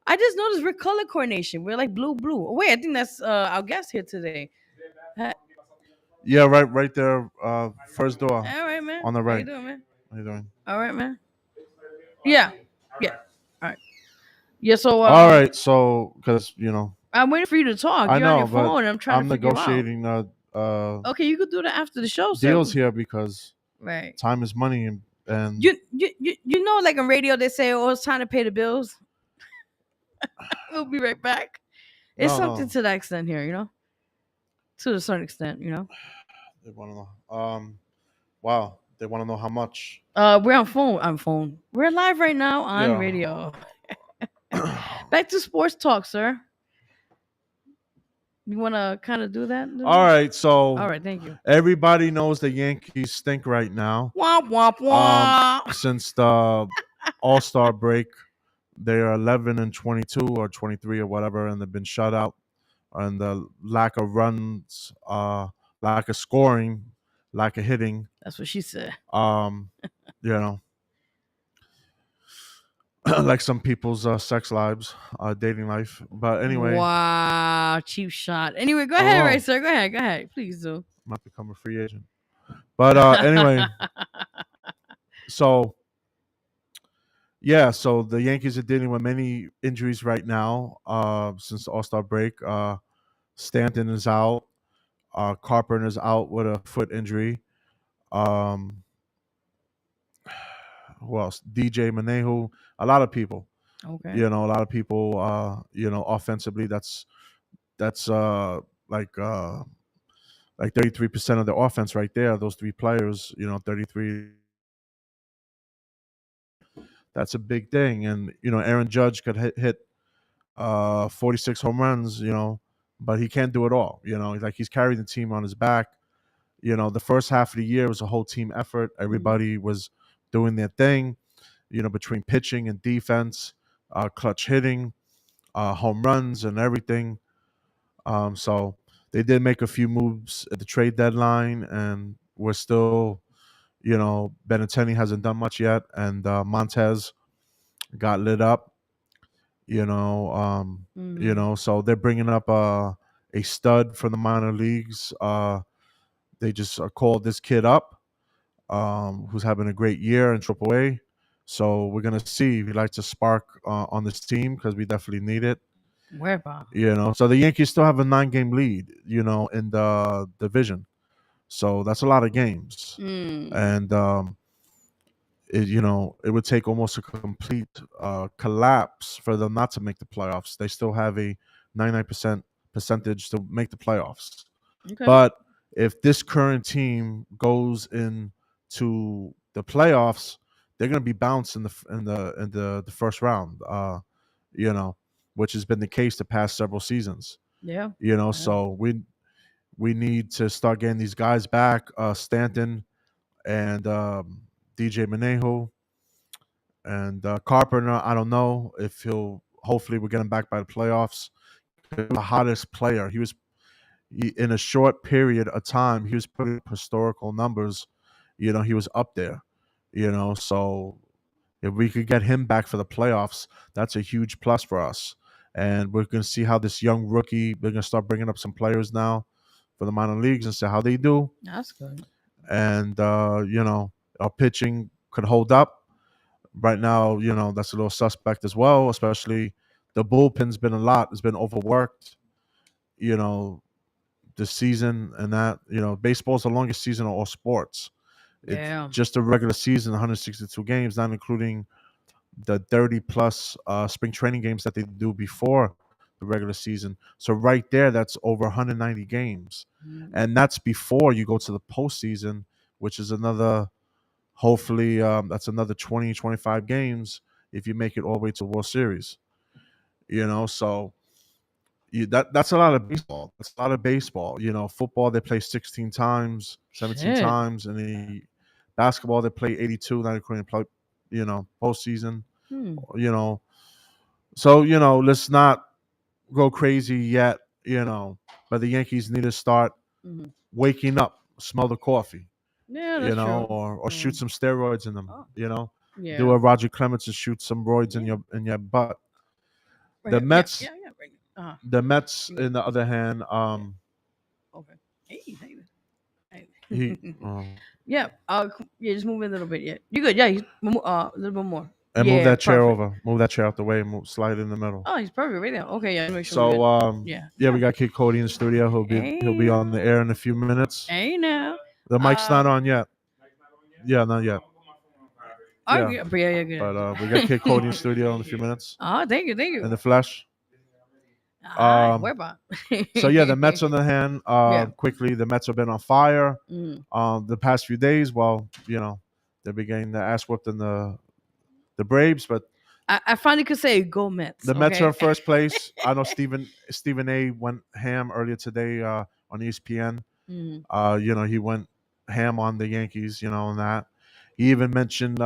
I just noticed we're color coordination. We're like blue, blue. Oh, wait, I think that's our guest here today. yeah, right there, first door All right, man. on the How you right. doing, man? How you doing? All right, man. Yeah, yeah. All right. Yeah. So All right, so because I'm waiting for you to talk. I You're on know, your but phone. And I'm trying to I'm figure you out. negotiating Okay, you could do that after the show, sir. deals here because Right. time is money and You know, like on radio, they say, "Oh, it's time to pay the bills." We'll be right back. It's no something no to that extent here, to a certain extent. they want to know. Wow, they want to know how much. We're on phone. On phone. We're live right now on Yeah. radio. Back to sports talk, sir. You want to kind of do that? All right, so All right. Thank you. everybody knows the Yankees stink right now. Womp womp womp. Since the All Star break, they are 11-22 or 23 or whatever, and they've been shut out. And the lack of runs, lack of scoring, lack of hitting. That's what she said. Um, you know, like some people's sex lives, dating life. But anyway, Wow, cheap shot. Anyway, go I don't ahead, know. right, sir. Go ahead. Go ahead. Please do. Might become a free agent. But anyway, so yeah, so the Yankees are dealing with many injuries right now since the All Star break. Stanton is out. Carpenter is out with a foot injury. Um, who else? DJ Manejo. A lot of people. Okay. A lot of people. Offensively, that's like 33% of the offense right there. Those three players. 33. That's a big thing, and Aaron Judge could hit 46 home runs. But he can't do it all. Like he's carried the team on his back. The first half of the year was a whole team effort. Everybody was doing their thing. Between pitching and defense, clutch hitting, home runs, and everything. So they did make a few moves at the trade deadline, and we're still, Benintendi hasn't done much yet, and Montez got lit up. You know, Mm. so they're bringing up a stud from the minor leagues. They just called this kid up, who's having a great year in AAA. So we're gonna see if he likes to spark on this team because we definitely need it. Wherever. So the Yankees still have a 9-game lead, in the division. So that's a lot of games, Mm. and it would take almost a complete collapse for them not to make the playoffs. They still have a 99% percentage to make the playoffs. Okay. But if this current team goes into the playoffs, they're going to be bounced in the first round. You know, which has been the case the past several seasons. Yeah. Yeah. So we need to start getting these guys back. Stanton and DJ Manejo and Carpenter. I don't know if he'll. Hopefully, we'll get him back by the playoffs. The hottest player. In a short period of time, he was putting up historical numbers. He was up there. So if we could get him back for the playoffs, that's a huge plus for us. And we're going to see how this young rookie. We're going to start bringing up some players now for the minor leagues and see how they do. That's good. And our pitching could hold up. Right now, that's a little suspect as well. Especially the bullpen's been a lot. It's been overworked. You know, this season and that. Baseball's the longest season of all sports. It's Yeah. just a regular season, 162 games, not including the 30 plus spring training games that they do before the regular season. So right there, that's over 190 games, Mm. and that's before you go to the postseason, which is another. Hopefully, that's another 20, 25 games if you make it all the way to the World Series. So that's a lot of baseball. That's a lot of baseball. Football they play 16 times, 17 Shit. times, and basketball they play 82, not including postseason. Hmm. You know, so let's not go crazy yet. But the Yankees need to start Hmm. waking up, smell the coffee, Yeah, that's true. or Yeah. shoot some steroids in them. Oh. Do Yeah. a Roger Clemens and shoot some roids in Yeah. your butt. The Right. Yeah. Mets, Yeah. Yeah. Right. Uh-huh. the Mets, Yeah. in the other hand, Yeah. Okay. Hey. Hey. he Hey. Yeah. Yeah. Just move it a little bit. Yeah. You good? Yeah. A little bit more. and move Yeah. that chair Perfect. over, move that chair out the way, and slide it in the middle. Oh, he's perfect right there. Okay. Yeah. Make sure we're So good. Yeah. yeah, Yeah. we got Kid Cody in the studio. He'll be Hey. on the air in a few minutes. Hey now. The mic's not Um. on yet. Yeah, not yet. Oh, Yeah, yeah. Yeah. Yeah. Good. but we got Kid Cody in the studio in a few minutes Oh, thank you. Thank in you. the flesh. Ah, Um, where about? so yeah, the Mets on the hand. Yeah. Quickly, the Mets have been on fire. Mm. The past few days. Well, they've been getting the ass whooped in the Braves, but I finally could say go Mets. the Mets are Okay. in first place. I know Stephen A. went ham earlier today on ESPN. Mm. He went ham on the Yankees. And that he even mentioned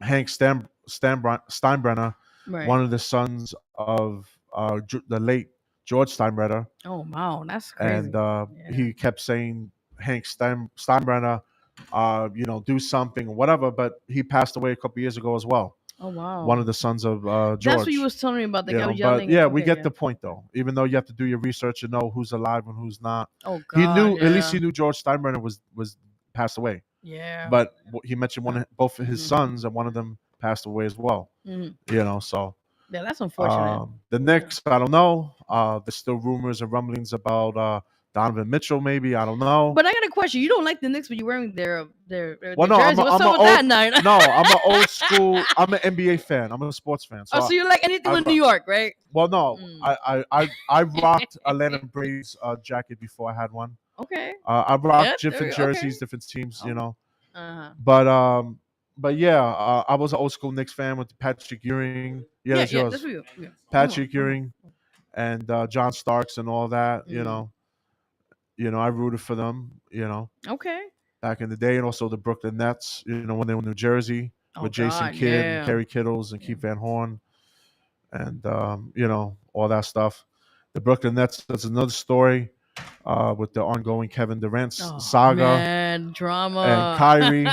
Hank Steinbrenner, Right. one of the sons of the late George Steinbrenner, Oh wow, that's and crazy. Yeah. he kept saying Hank Steinbrenner, do something or whatever. But he passed away a couple years ago as well. Oh One wow. of the sons of That's what you George. was telling me about. The guy was But yelling. yeah, we Okay. get Yeah. the point though. Even though you have to do your research and know who's alive and who's not, Oh he God. knew at least Yeah. he knew George Steinbrenner was passed away. Yeah. But he mentioned both of his Mhm. sons, and one of them passed away as well. Mhm. So Yeah, that's unfortunate. the Yeah. Knicks, I don't know. There's still rumors and rumblings about Donovan Mitchell, maybe. I don't know. But I got a question. You don't like the Knicks, but you're wearing their Well, no, jersey. What's up with that, nine? I'm an old school. I'm an NBA fan. I'm a sports fan. Oh, So so you like anything I, with New York, right? well, no, Mm. I rocked Atlanta Braves jacket before I had one. Okay. I Yeah. rocked There we different go. Okay. jerseys, different teams. Oh. Uh-huh. But yeah, I was an old school Knicks fan with Patrick Ewing. Yeah, Yeah. that's Yeah. That's yours. for you. Yeah. Patrick Come on. Ewing and John Starks and all that. Mm. I rooted for them. Okay. Back in the day, and also the Brooklyn Nets. When they were in New Jersey Oh with Jason God. Kidd and Yeah. Kerry Kittles and Yeah. Keith Van Horn and all that stuff. The Brooklyn Nets. That's another story with the ongoing Kevin Durant Oh saga man, and drama. Kyrie.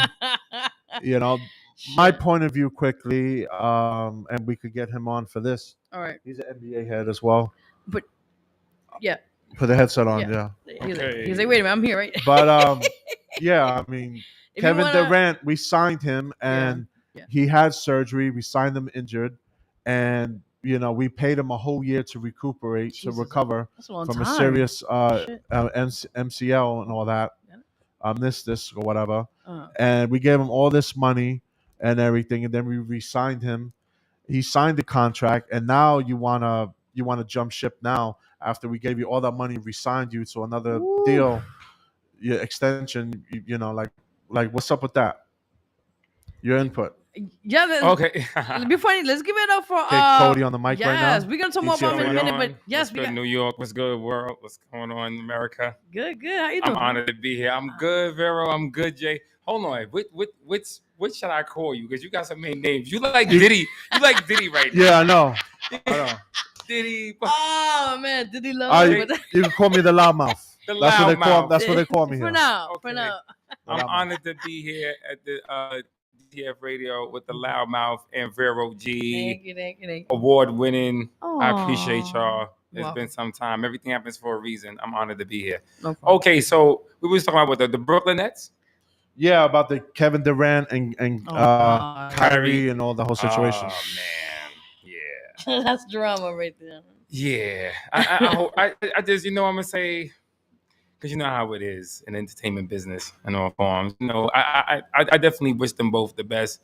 You know, my Shit. point of view quickly, and we could get him on for this. All right. He's an NBA head as well. But yeah, Put the headset on, yeah. yeah. He's like, wait a minute, I'm here, right? But yeah, I mean, If you Kevin wanna, Durant, we signed him, yeah, and yeah. he had surgery. We signed him injured, and we paid him a whole year to recuperate, to Jesus, recover that's a long from a time. serious Shit. MCL and all that, Yeah. this or whatever. Uh, And we gave him all this money and everything, and then we re-signed him. He signed the contract, and now you wanna jump ship now after we gave you all that money, re-signed you to another Woo. deal, your extension. Like what's up with that? Your input. Yeah. Okay. Before let's give it up for Okay, Cody on the mic right now. yes, we're gonna talk more about him in a DTF minute, but on? yes, What's we good, got New York? What's good, world? What's going on in America? good. How you I'm doing? honored to be here. I'm good, Vero. I'm good, Jay. Hold on. What should I call you? Because you got so many names. You like Diddy. You like Diddy right now. Yeah, I know. I know. Diddy. Oh man, did he love You, it? But you can call me the loudmouth. The That's what they call. loudmouth. That's what they call me for here. now, for Okay. now. I'm Loudmouth. honored to be here at the DTF Radio with the loudmouth and Vero G. Thank you. Award winning. I appreciate Aw. y'all. It's Wow. been some time. Everything happens for a reason. I'm honored to be here. No problem. Okay, so we was talking about what, the Brooklyn Nets. Yeah, about the Kevin Durant and Oh, God. Kyrie and all the whole situation. Oh man, yeah, That's drama right there. yeah. I just I'm gonna say, because you know how it is in entertainment business and all forms. I definitely wish them both the best.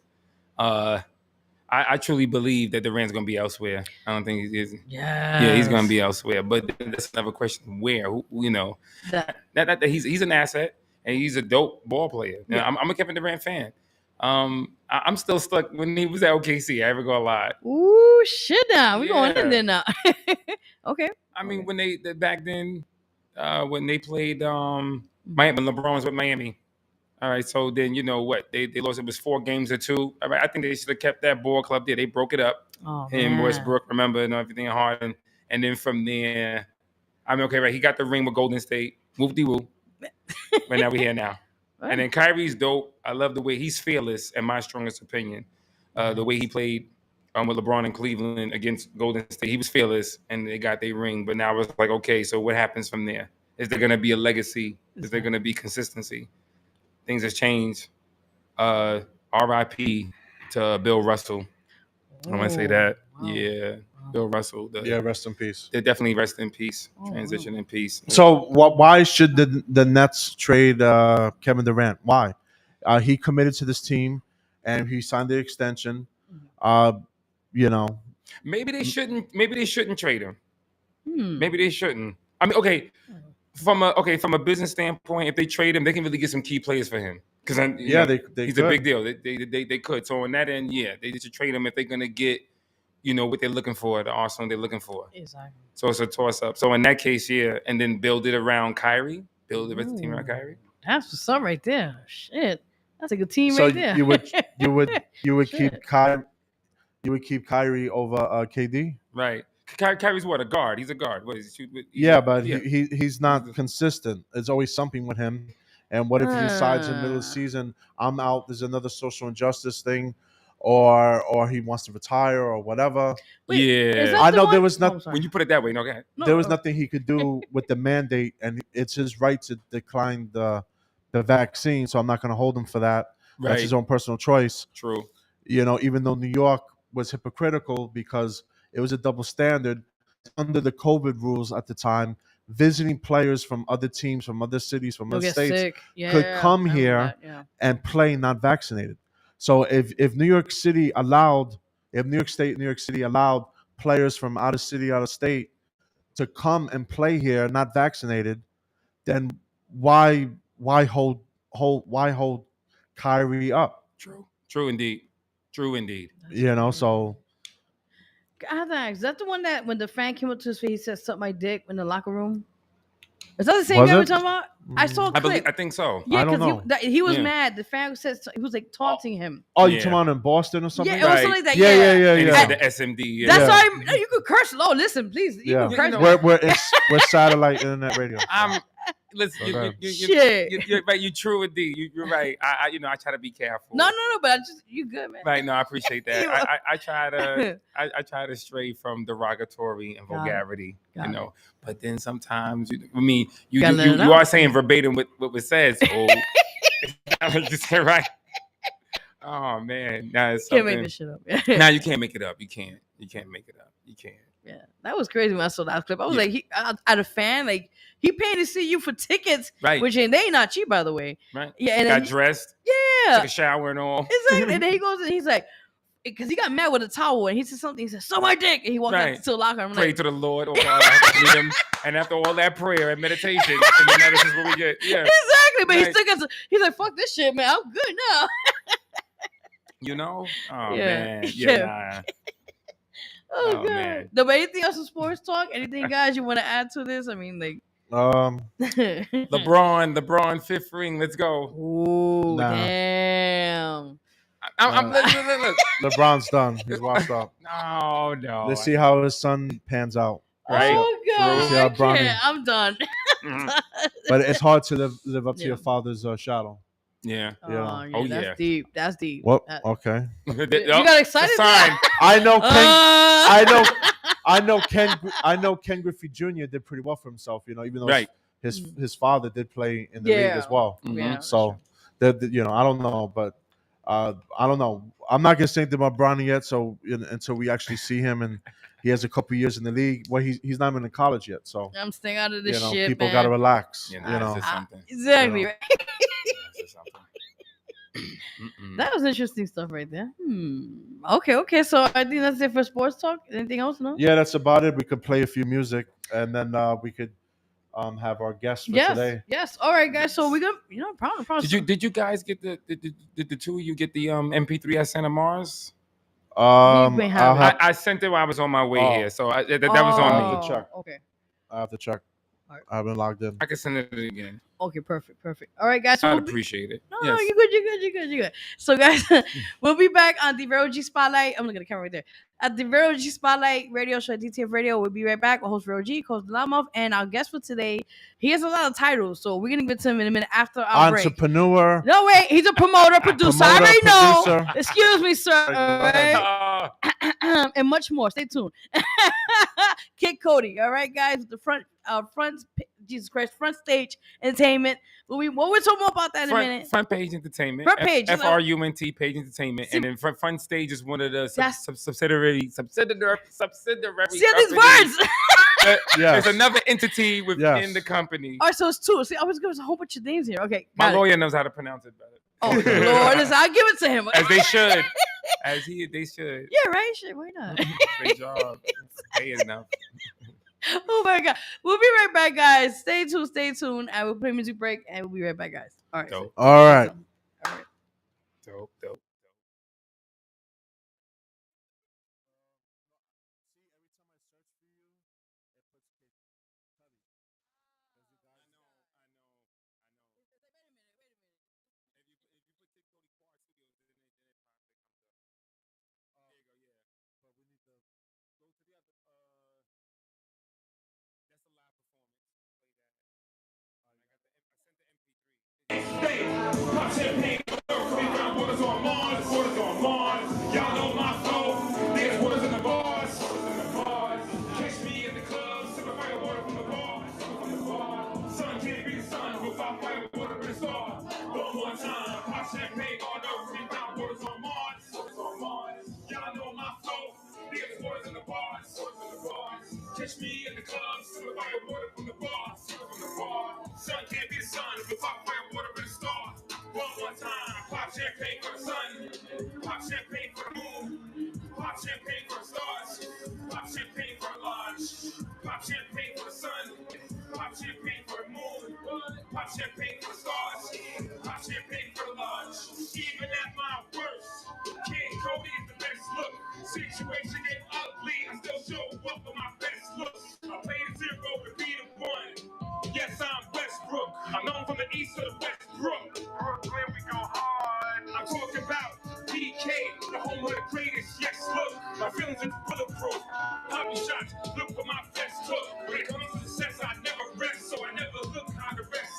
I truly believe that Durant's gonna be elsewhere. I don't think he's. Yeah. Yeah, he's gonna be elsewhere. But that's another question. Where? That. That he's an asset and he's a dope ball player. And Yeah. I'm a Kevin Durant fan. I'm still stuck when he was at OKC. I ever go a lot. Ooh, shit! Now we going Yeah. in there now. Okay. I mean, when they back then, when they played Miami, when LeBron was with Miami. All right, so then you know what they lost. It was 4 games to 2. All right, I think they should have kept that ball club there. They broke it up. Oh Him, man. Westbrook, remember, and everything, Harden, and then from there, I mean, okay, right, he got the ring with Golden State. Whoop de whoop. But now we here now. And then Kyrie's dope. I love the way he's fearless, in my strongest opinion. The way he played with LeBron in Cleveland against Golden State, he was fearless, and they got their ring. But now it's like, okay, so what happens from there? Is there going to be a legacy? Is there going to be consistency? Things have changed. R.I.P. to Bill Russell. I want to say that. Wow. Yeah, Bill Russell. Yeah, rest in peace. They definitely rest in peace. Oh, Transition wow. in peace. So why should the Nets trade Kevin Durant? Why? He committed to this team, and he signed the extension. You know, Maybe they shouldn't. Maybe they shouldn't trade him. Hmm. Maybe they shouldn't. I mean, okay, from a business standpoint, if they trade him, they can really get some key players for him. Because they he's could. a big deal. They could. So on that end, yeah, they should trade him if they're gonna get, what they're looking for, the arsenal they're looking for. Exactly. So it's a toss up. So in that case, yeah, and then build it around Kyrie. Build the rest of the team around Kyrie. That's what's up right there. Shit. That's a good team So right there. you would keep Shit. Kyrie over KD. Right. Kyrie's what, a guard? He's a guard. What is he? Yeah, but he's not consistent. There's always something with him. And what if he decides in the middle of the season, I'm out, there's another social injustice thing, or he wants to retire or whatever. Wait, is yeah. that I the know one- there was Oh, not I'm sorry. When you put it that way, no, go ahead. No, there was nothing he could do with the mandate, and it's his right to decline the vaccine. So I'm not going to hold him for that. Right. That's his own personal choice. True. Even though New York was hypocritical because it was a double standard under the COVID rules at the time, visiting players from other teams, from other cities, from You'll other get states sick. Yeah, could I come remember here that, yeah. and play not vaccinated. So if New York City allowed, if New York City allowed players from out of city, out of state to come and play here not vaccinated, then why hold Kyrie up? True. True indeed. True indeed. So I have to ask, is that the one that when the fan came up to his face, he said, "Suck my dick" in the locker room? Is that the same Was guy we're it? talking about? I saw a clip. I think so. Yeah, I don't because he was Yeah. mad. The fan said he was like taunting him. Oh, you Yeah. talking about in Boston or something? Yeah, it was Right. something like that. Yeah. And he Yeah. said the SMD. Yeah. That's Yeah. why no, you could curse. Oh, listen, please. You Yeah. can curse. know- We're satellite internet radio. listen, Okay. Shit. you're right. You true with D. You're right. I try to be careful. No, but I just you good, man. Right. No, I appreciate that. You- I try to I try to stray from derogatory and Got it. vulgarity. Got You it. know, but then sometimes I mean you Gotta let it you out. are saying verbatim what was said. So just say right. Oh man, now it's Can't something. make this shit up. Now you can't make it up. You can't make it up. You can't. Yeah, that was crazy when I saw that clip. I was Yeah. like, he, at a fan, like he paid to see you for tickets, Right. which ain't they not cheap, by the way. Right. Yeah, and Got then dressed, yeah, took a shower and all. exactly. And then he goes and he's like, because he got mad with a towel and he said something. He said, "So my dick," and he walked Right. out to the locker. I'm Pray like, to the Lord, oh God, I have to meet him. And after all that prayer and meditation, and then this is what we get. Yeah. exactly. But Right. he still gets. He's like, "Fuck this shit, man. I'm good now." You know? Oh Yeah. man. Yeah. Yeah. Oh, Oh, god. man. No, but anything else in sports talk? Anything, guys, you want to add to this? I mean, like, LeBron, fifth ring. Let's go. Ooh, Nah. damn. Look. LeBron's done. He's washed up. No. Let's see how his son pans out. Right. Oh god, True. See how I Bronny- can't. I'm done. Mhm. But it's hard to live up to Yeah. your father's shadow. Yeah. Oh, Yeah. yeah, Oh, that's yeah. deep. That's deep. What? That- Okay. you got excited? A sign. I know Ken. I I know Ken Griffey Jr. did pretty well for himself. You know, even though Right. his father did play in the league Yeah. as well. Mhm. Yeah. So that I don't know, but I don't know. I'm not gonna say anything about Bronny yet. So until we actually see him and he has a couple years in the league, well, he's not even in college yet. So I'm staying out of this shit, people man. gotta relax. Yeah, You that's know, just something. Exactly. You know. Right? That's just something. Mm-mm. That was interesting stuff right there. Okay. So I think that's it for sports talk. Anything else? No. yeah, that's about it. We could play a few music and then we could have our guests for today. Yes. All right, guys. So we're gonna, promise. Did you guys get did the two of you get the MP3 Santa Mars? may have I'll it. have, I sent it while I was on my way Oh. here, so that was on I'll me. have to check. Okay. I have to check. All right. I haven't logged in. I can send it again. Okay. Perfect. All right, guys. So I'd we'll be- appreciate it. No, Yes. you're good. So, guys, we'll be back on the Vero G Spotlight. I'm looking at the camera right there. At the Vero G Spotlight radio show at DTF Radio. We'll be right back. Our host, Vero G, Coach Lamov, and our guest for today. He has a lot of titles, so we're going to get to him in a minute after our break. Entrepreneur. No, wait. He's a promoter, producer. I already know. Excuse me, sir. All right? And much more. Stay tuned. Kid Cody. All right, guys. The front stage entertainment. What we're talking about that in a minute. Front page entertainment. Front page, you know. FRUNT page entertainment, See- and then front stage is one of the That's- subsidiary. See these companies. words. Yes. There's another entity within Yes. the company. All right, so it's two. See, I was giving a whole bunch of names here. Okay, My got it. lawyer knows how to pronounce it better. Oh Lord, listen, I'll give it to him. As they should. They should. Yeah, right. Shit, why not? Great job. Pay enough. Oh my god, we'll be right back, guys. Stay tuned, and we'll play music break, and we'll be right back, guys. All right. Dope. All right. All right. Dope. Pop champagne, we found waters on Mars, Y'all know my flow. There's waters in the bars, Catch me in the club, sipping fire water from the bar. Sun can't be the sun, we'll pop fire water in the star. One more time, pop champagne on earth, we found waters on Mars. Y'all know my flow. There's waters in the bars, Catch me in the club, sipping fire water from the bar. Sun can't be the sun, we'll pop fire water in the star. One more time, pop champagne for the sun, pop champagne for the moon, pop champagne for the stars, pop champagne for the launch, pop champagne for the sun, pop champagne for the moon, pop champagne for the stars, pop champagne for the launch. Even at my worst, King Cody is the best look. Situation get ugly, I still show up for my best looks. I play the 0 to be the 1. Yes, I'm Westbrook. I'm known from the east to the Westbrook. Brooklyn, we go hard. I'm talking about PK, the home of the greatest. Yes, look, my feelings are bulletproof. Poppy shots, look for my best hook. When it comes to success, I never rest, so I never look how the rest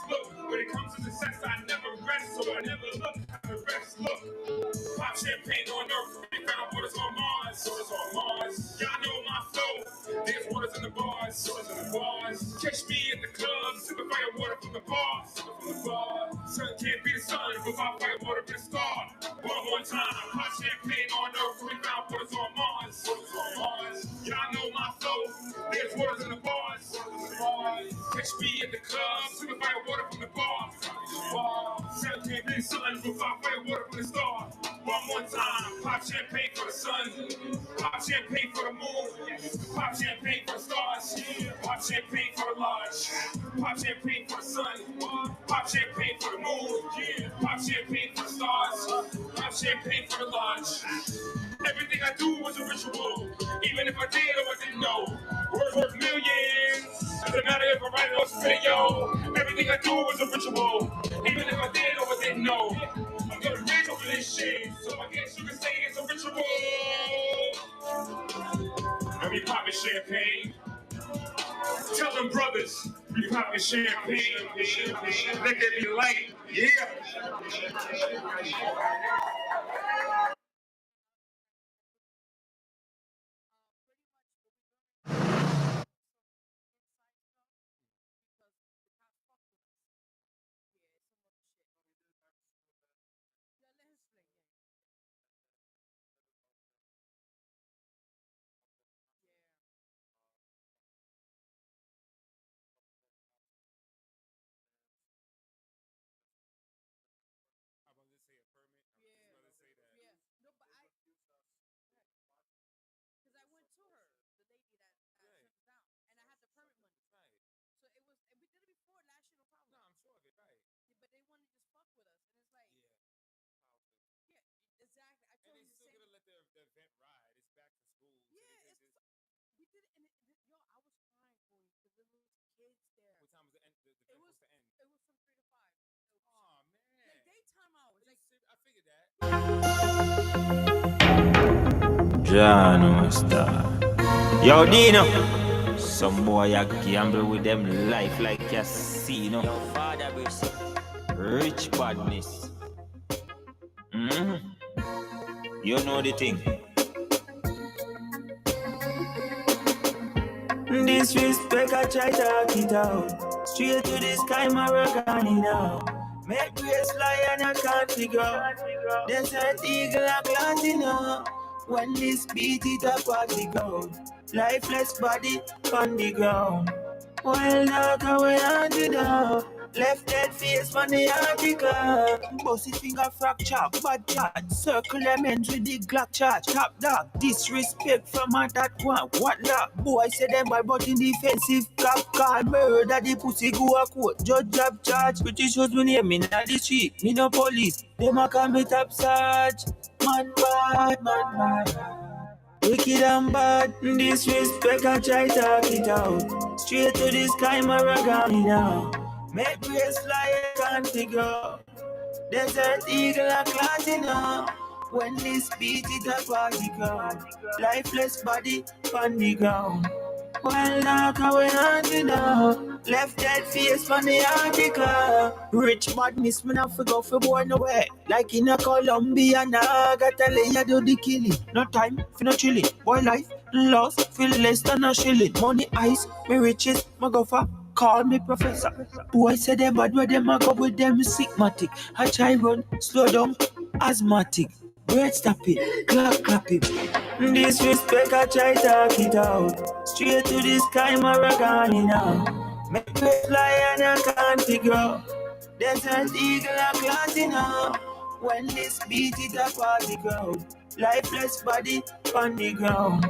without fire, water, and star. One more time, pop champagne on Earth, we found waters on Mars. Y'all know my flow, there's waters in the bars. Catch me in the club, sipping fire water from the bar. Champagne in the sun, without fire, water, from the star. One more time, pop champagne for the sun, pop champagne for the moon, pop champagne for the stars, pop champagne for the large, pop champagne for the sun, pop champagne for the moon, pop champagne for the stars, pop champagne for the large. Everything I do was a ritual, even if I did or I didn't know. Worth millions. Doesn't matter if I write it or spit it, yo. Everything I do was a ritual, even if I did or I didn't know. I'm gonna raise over this shit, so I guess you can say it's a ritual. And we poppin' champagne. Tell them brothers, we poppin' champagne. Let there be light, yeah. John Star. Yo, Dino. Some boy a gamble with them life like casino. Rich badness. You know the thing. Disrespect, I try to talk it out. Straight to the sky, my rock on it now. Make grace fly and I can't figure out. Desert eagle and planting up. When this beat it up on the ground. Lifeless body on the ground. Well, dark away on the door. Left dead face on the article. Bossy finger fracture, bad chat. Circle lemons with the Glock charge. Top dog, disrespect from my that one. What that boy said them by but in defensive. Cop call murder the pussy go a court. Judge job charge. British shows me name me na the street. Me no police. Them a call me top sarge. Man bad, man bad. Wicked and bad, disrespect, I try to talk it out. Straight to the sky, my ragami now. Make grace fly, I can't figure out. Desert eagle and clotting up. When this beat it up on the ground. Lifeless body on the ground. Well, dark away on the door. Left dead face on the article. Rich badness, man, I forgot for born away. Like in a Colombia, now gotta lay you do the killing. No time for no chilling. Boy, life lost, feel less than a shilling. Money, ice, me riches, my gopher. Call me professor. Boy said them bad where them a go with them sigmatic. I try run, slow down, asthmatic. Bread stop it, clap it. Disrespect, I try talk it out. Straight to the sky, my ragani now. Make me fly and I can't figure out. Desert eagle and clotting up. When this beat it up on the ground. Lifeless body on the ground.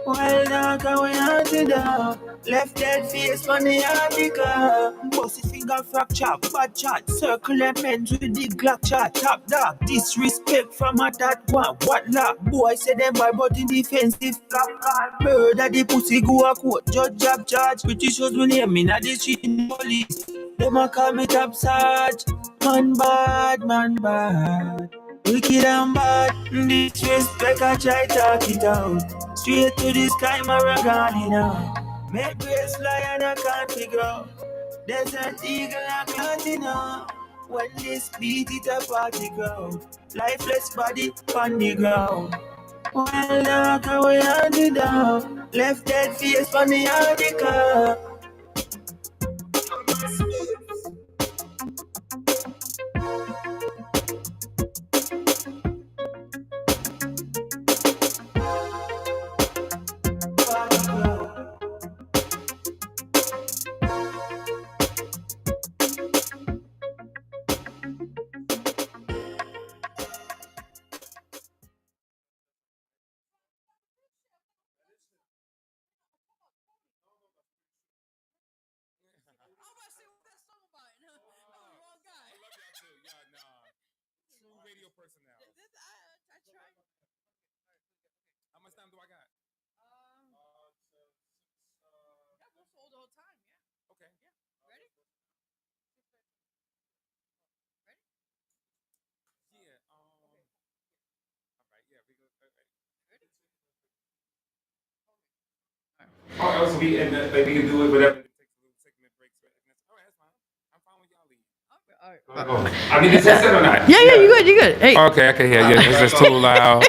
Well, dark away on the door. Left dead face on the article. Bossy finger fracture, bad chat. Circle lemons with the Glock chat. Top dog, disrespect from a that one. What la? Boy said them by but in defensive. Cop call murder the pussy go a court. Judge job charge. British shows me name me na the street in police. Them a call me top sarge. Man bad, man bad. Wicked and bad, disrespect, I try talk it out. Straight to the sky, my ragani now. Make grace fly and I can't figure out. Desert eagle and clotting up. When this beat it up on the ground. Lifeless body on the ground. Well, dark away on the door. Left dead face on the article. your personnel. I tried. How much time do I got? Yeah, we'll hold the whole time. Yeah. Okay. Yeah. Ready? Ready? Yeah. All right. Yeah. We go. Ready? Oh, else we and like we can do it whatever. It takes a little segment breaks. Right? All right, that's fine. I'm fine with y'all leave. All right. I need to test it or not? Yeah, you good, you good. Hey. Okay, yeah. It's just too loud.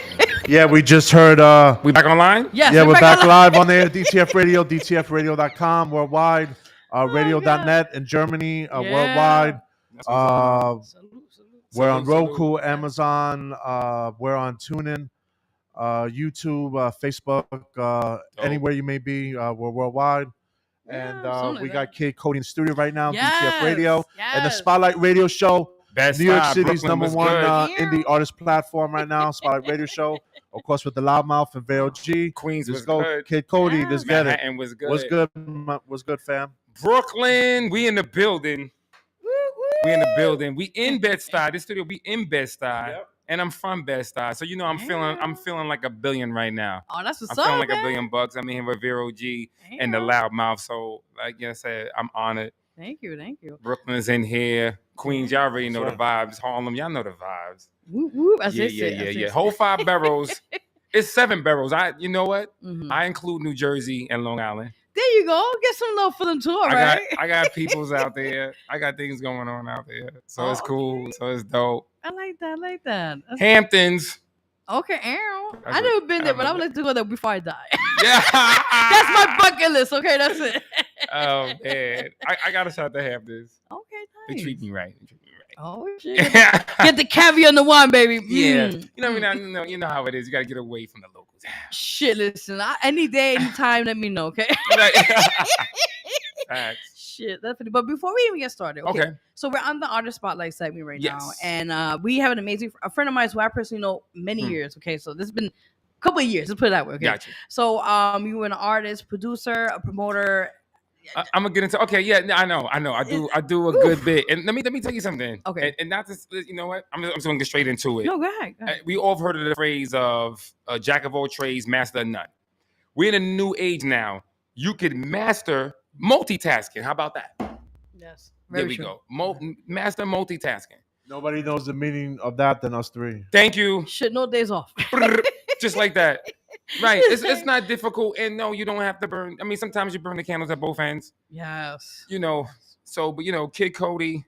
Yeah, we just heard. We back online? Yes, Yeah, we're back on live on there. DTF Radio, DTFradio.com, worldwide. Oh, Radio.net in Germany, Yeah. worldwide. That's what's up. Salute, salute. We're on Salute, Roku, salute. Amazon. We're on TuneIn, YouTube, Facebook, anywhere you may be. We're worldwide. And Yeah, something we like got that. Kid Cody in the studio right now, Yes, DTF Radio, and the yes. Spotlight Radio Show, Best New York Side, City's Brooklyn number was one good. indie artist platform right now, Spotlight Radio Show. Of course, with the Loudmouth and Vero G. Queens Let's was go, good. Kid Cody. Yeah. Let's get it. Manhattan was good. What's good? What's good, fam? Brooklyn, we in the building. Woo, woo. We in the building. We in Bed-Stuy. This studio, we in Bed-Stuy. Yep. And I'm from Bed-Stuy. So you know I'm feeling like $1 billion right now. Oh, that's what's I'm up, feeling like man. $1 billion bucks. I'm in here with Vero G and the Loudmouth. So like I said, I'm honored. Thank you, thank you. Brooklyn's in here. Queens, y'all already know Sure. the vibes. Harlem, y'all know the vibes. Woo, woo, as they Yeah. say, as they say. Whole 5 boroughs. It's 7 boroughs. You know what? Mhm. I include New Jersey and Long Island. There you go. Get some love for them too, all right? I got peoples out there. I got things going on out there. So it's cool. Okay. So it's dope. I like that. I like that. That's- Hamptons. okay, Aaron. That's I never been there, I'm but a- I would like to go there before I die. Yeah. That's my bucket list. Okay, that's it. Oh man. I gotta shout to Hamptons. Okay, They nice. treat me right. Oh shit. Get the caviar and the wine, baby. Yeah. Mm. You know what I mean? You know how it is. You gotta get away from the locals. Shit, listen. Any day, anytime, let me know, okay? Facts. Shit, that's funny. But before we even get started, Okay. So we're on the artist spotlight segment right now, Yes. and we have an amazing friend of mine who I personally know many Hmm. years. Okay, so this has been a couple of years. Let's put it that way. Okay. Gotcha. So you were an artist, producer, a promoter. I'm gonna get into. Okay, yeah, I know. I do a good bit, and let me tell you something. Okay. And not to, you know what? I'm just gonna get straight into it. No, go ahead. Go ahead. We all have heard of the phrase of jack of all trades, master of none. We're in a new age now. You could master multitasking. How about that? Yes. There Very we true. go. Master multitasking. Nobody knows the meaning of that than us three. Thank you. Shit, no days off. Just like that. Right. It's not difficult, and no, you don't have to burn. I mean, sometimes you burn the candles at both ends. Yes. You know. So, but Kid Cody.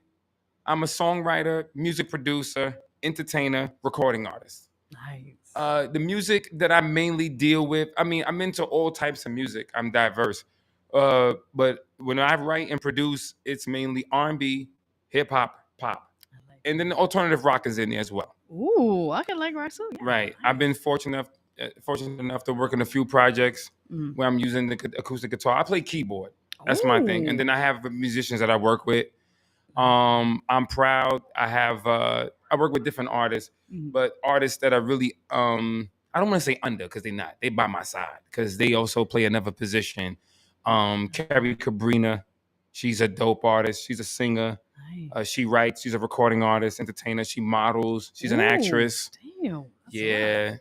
I'm a songwriter, music producer, entertainer, recording artist. Nice. The music that I mainly deal with, I mean, I'm into all types of music. I'm diverse. But when I write and produce, it's mainly R&B, hip hop, pop, and then the alternative rock is in there as well. Ooh, I can like rock too. Yeah. Right. I've been fortunate enough to work in a few projects where I'm using the acoustic guitar. I play keyboard. That's my thing. And then I have musicians that I work with. I'm proud. I work with different artists, but artists that are really I don't want to say under, because they're not. They by my side because they also play another position. Carrie Cabrina, she's a dope artist. She's a singer. Nice. She writes. She's a recording artist, entertainer. She models. She's an actress. Damn. Yeah.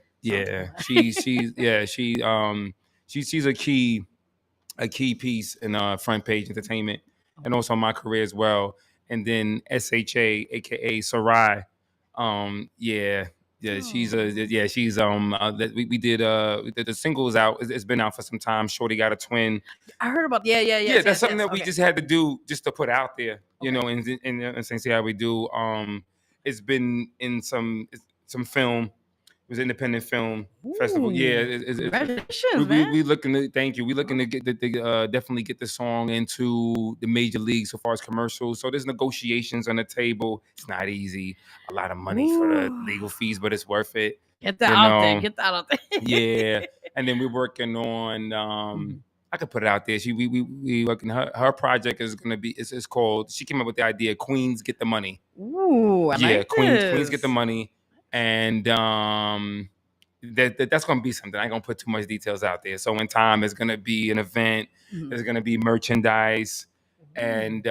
She's a key piece in front page entertainment, and also my career as well. And then SHA, aka Sarai, she's we did the singles out. It's been out for some time. Shorty got a twin. I heard about yeah. That's something that we just had to do just to put out there, you Okay. know, and see how we do. It's been in some film. It was an independent film festival. Yeah, congratulations, man. we looking to thank you. We looking to get definitely get the song into the major leagues so far as commercials. So there's negotiations on the table. It's not easy. A lot of money for the legal fees, but it's worth it. Get that out there. Get that out there. Yeah, and then we're working on. I could put it out there. We working. Her project is gonna be. It's called. She came up with the idea. Queens get the money. Ooh, I like Queens get the money. And that's going to be something. I ain't going to put too much details out there. So in time, it's going to be an event. There's going to be merchandise, and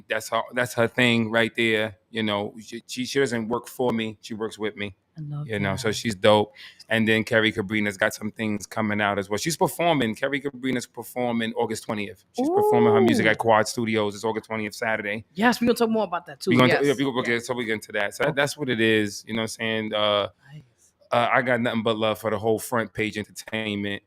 that's her thing right there. You know, she doesn't work for me; she works with me. I love You know, so that. she's dope. And then Kerry Cabrina's got some things coming out as well. She's performing. Kerry Cabrina's performing August 20th. She's performing her music Ooh. at Quad Studios. It's August 20th, Saturday. Yes, we're gonna talk more about that too. We're going Yes. to, yeah, we Yes. so we get into that. So Okay. that's what it is. You know what I'm saying? Nice. I got nothing but love for the whole front page entertainment.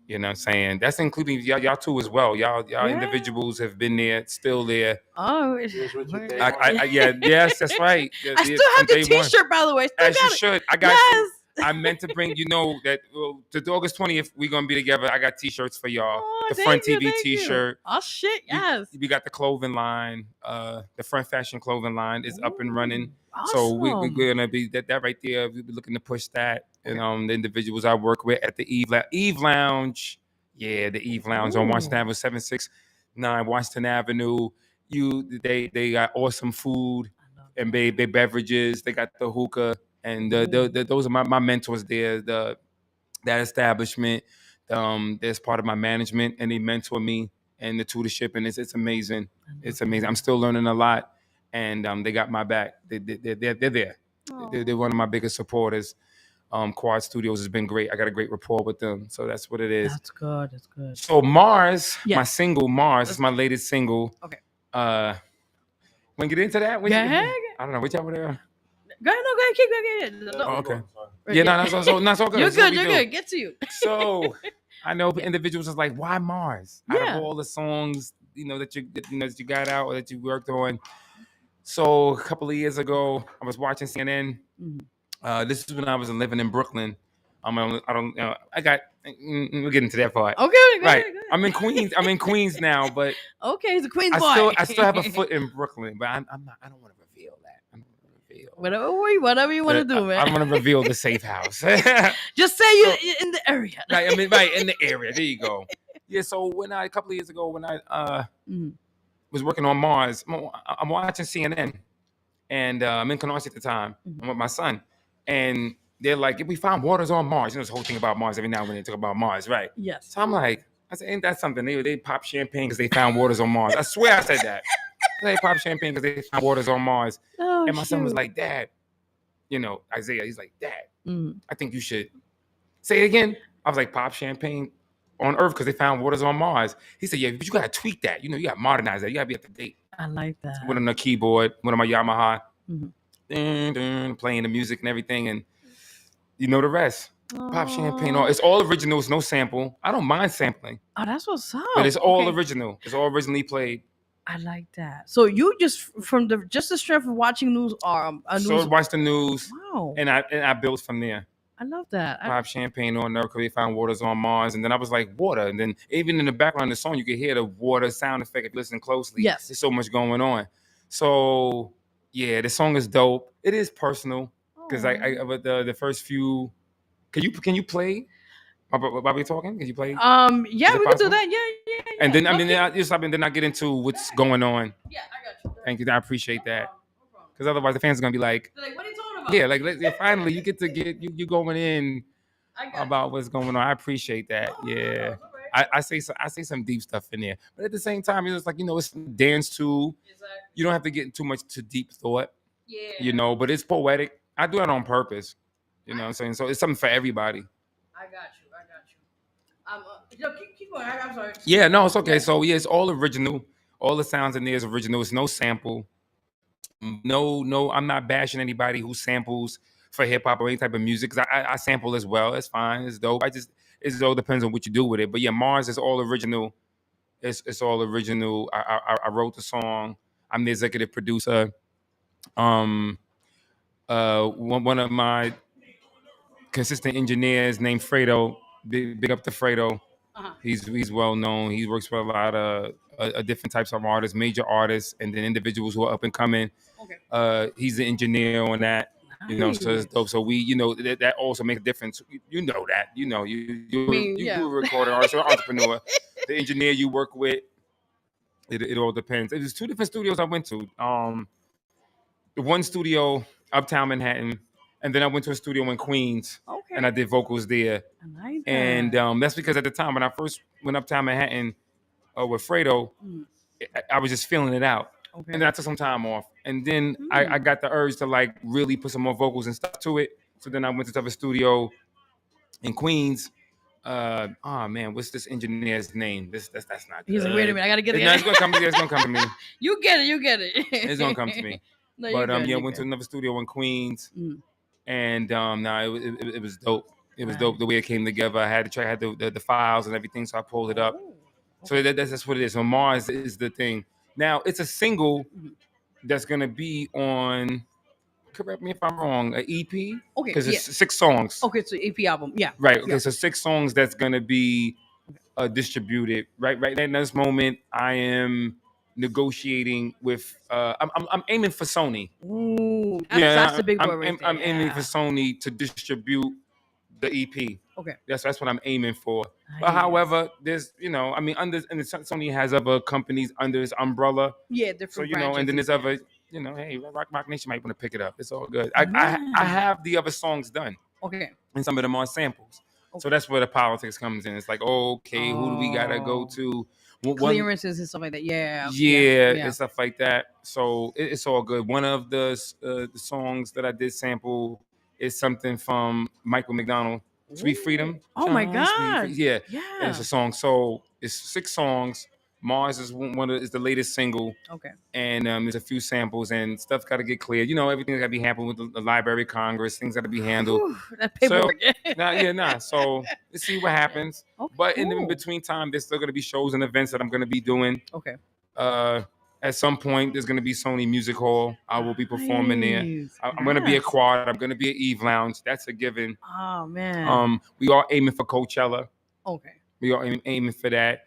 You know what I'm saying? That's including y'all too as well. Y'all Yeah. individuals have been there, still there. Oh, Yes, that's right. I still have the T-shirt, by the way. Still As got you it. should. I got Yes. I meant to bring, that to August 20th, we're going to be together. I got T-shirts for y'all. Oh, The thank Front you, TV thank you. T-shirt. Oh shit, yes. We got the clothing line. The Front Fashion clothing line is up and running. Awesome. So we're going to be that right there. We'll be looking to push that. And the individuals I work with at the Eve Lounge. Yeah, the Eve Lounge on Washington Avenue, 769 Washington Avenue. They got awesome food and they beverages. They got the hookah. And those are my mentors there. That establishment, there's part of my management, and they mentor me and the tutorship, and it's amazing. It's amazing. I'm still learning a lot, and they got my back. They're there. They're one of my biggest supporters. Quad Studios has been great. I got a great rapport with them, so that's what it is. That's good. That's good. So Mars, Yes. my single Mars is my latest single. Okay. Want to get into that? Go ahead. I don't know which over there. Go ahead. Keep going. Oh, okay. Yeah, no, that's all good. You're That's what good. we You're do. good. Get to you. So I know individuals is like, why Mars? Out of all the songs, that you got out or that you worked on. So a couple of years ago, I was watching CNN. This is when I was living in Brooklyn. We'll get into that part. Okay. Go Right. ahead. I'm in Queens. I'm in Queens now, but Okay, he's a Queens boy. I still have a foot in Brooklyn, but I'm not. I don't want to reveal that. I'm not gonna reveal. Whatever you want to do, man. I'm gonna reveal the safe house. Just say you're in the area. Right. I mean, right in the area. There you go. Yeah. So a couple of years ago, when I was working on Mars, I'm watching CNN, and I'm in Canarsie at the time. I'm with my son, and they're like, if we found waters on Mars, this whole thing about Mars every now and then they talk about Mars, right? Yes. So I'm like, I said, ain't that something? They pop champagne because they found waters on Mars. I swear I said that. They pop champagne because they found waters on Mars. Oh, and my son was like, Dad, Isaiah, he's like, Dad, I think you should say it again. I was like, pop champagne on Earth because they found waters on Mars. He said, yeah, but you got to tweak that. You got to modernize that. You got to be up to date. I like that. Went on the keyboard, went on my Yamaha, playing the music and everything. And you know the rest. Pop champagne. It's all original. It's no sample. I don't mind sampling. Oh, that's what's up. But it's all original. It's all originally played. I like that. So you just from the strength of watching news So watch the news. Wow. And I built from there. I love that. Pop champagne on there because they found waters on Mars. And then I was like, water. And then even in the background of the song, you could hear the water sound effect if you listen closely. Yes. There's so much going on. So yeah, the song is dope. It is personal. Because with the first few, can you play while we're talking? Can you play? Yeah, we can do that. Yeah. And then then I get into what's going on. Yeah, I got you. Thank you. I appreciate that. Because otherwise the fans are gonna be like, what are you talking about? Yeah, finally you get you going in about what's going on. I appreciate that. Yeah. I say some deep stuff in there, but at the same time, it's like it's dance too. Exactly. You don't have to get too much to deep thought. Yeah. But it's poetic. I do that on purpose. You know what I'm saying? So it's something for everybody. I got you. Keep going. I'm sorry. Yeah, no, it's okay. Yeah. So yeah, it's all original. All the sounds in there is original. It's no sample. No, I'm not bashing anybody who samples for hip hop or any type of music. Cause I sample as well. It's fine. It's dope. It all depends on what you do with it. But yeah, Mars is all original. It's all original. I wrote the song. I'm the executive producer. One of my consistent engineers named Fredo. Big up to Fredo. Uh-huh. He's well known. He works for a lot of different types of artists, major artists, and then individuals who are up and coming. Okay. He's the engineer on that. Nice. So it's dope. So we, that also makes a difference. You know that. You're a recording artist, or entrepreneur. The engineer you work with, it all depends. There's two different studios I went to. The one studio, Uptown Manhattan. And then I went to a studio in Queens, and I did vocals there. I like that. And that's because at the time when I first went Uptown Manhattan with Fredo, I was just feeling it out. Okay. And then I took some time off, and then I got the urge to like really put some more vocals and stuff to it. So then I went to the studio in Queens. Oh man, what's this engineer's name? That's not He's like, wait a good. minute, I gotta get No, it. it's gonna come. It's gonna come to me. You get it. You get it. It's gonna come to me. No, But you good. yeah, You went to good. another studio in Queens, Mm. and it was dope. It was Right. dope the way it came together. I had to try, I had the files and everything, so I pulled it up. Oh, So that's what it is. So Mars is the thing. Now it's a single that's gonna be on. Correct me if I'm wrong. An EP Okay. because Yeah. it's 6 songs. Okay. So EP album. Yeah. Right. Okay. Yeah. So 6 songs that's gonna be distributed. Right. In this moment, I am negotiating with. I'm aiming for Sony. Ooh, Yeah, that's the big boy right there. I'm aiming for Yeah. Sony to distribute the EP. Okay. That's what I'm aiming for. But Nice. however, there's I mean Sony has other companies under its umbrella. Yeah, different So branches and then there's stuff. other hey, Rock Nation might want to pick it up. It's all good. Oh, I have the other songs done, Okay. and some of them are samples. So that's where the politics comes in. It's like, okay, who do we gotta go to? Clearances and stuff like that. Yeah. Yeah, and stuff like that. So it's all good. One of the songs that I did sample is something from Michael McDonald, "Sweet Freedom." Oh my John, Sweet God. Freedom. Yeah, Yeah. it's a song. So it's 6 songs. Mars is is the latest single, Okay. and there's a few samples and stuff got to get cleared. Everything's got to be handled with the Library of Congress. Things got to be handled. Whew, that paperwork. So let's see what happens. Okay, But in cool. between time, there's still going to be shows and events that I'm going to be doing. Okay. At some point, there's going to be Sony Music Hall. I will be performing there. Nice. I'm going to be at Yes. Quad. I'm going to be at Eve Lounge. That's a given. Oh man. We are aiming for Coachella. Okay. We are aiming for that.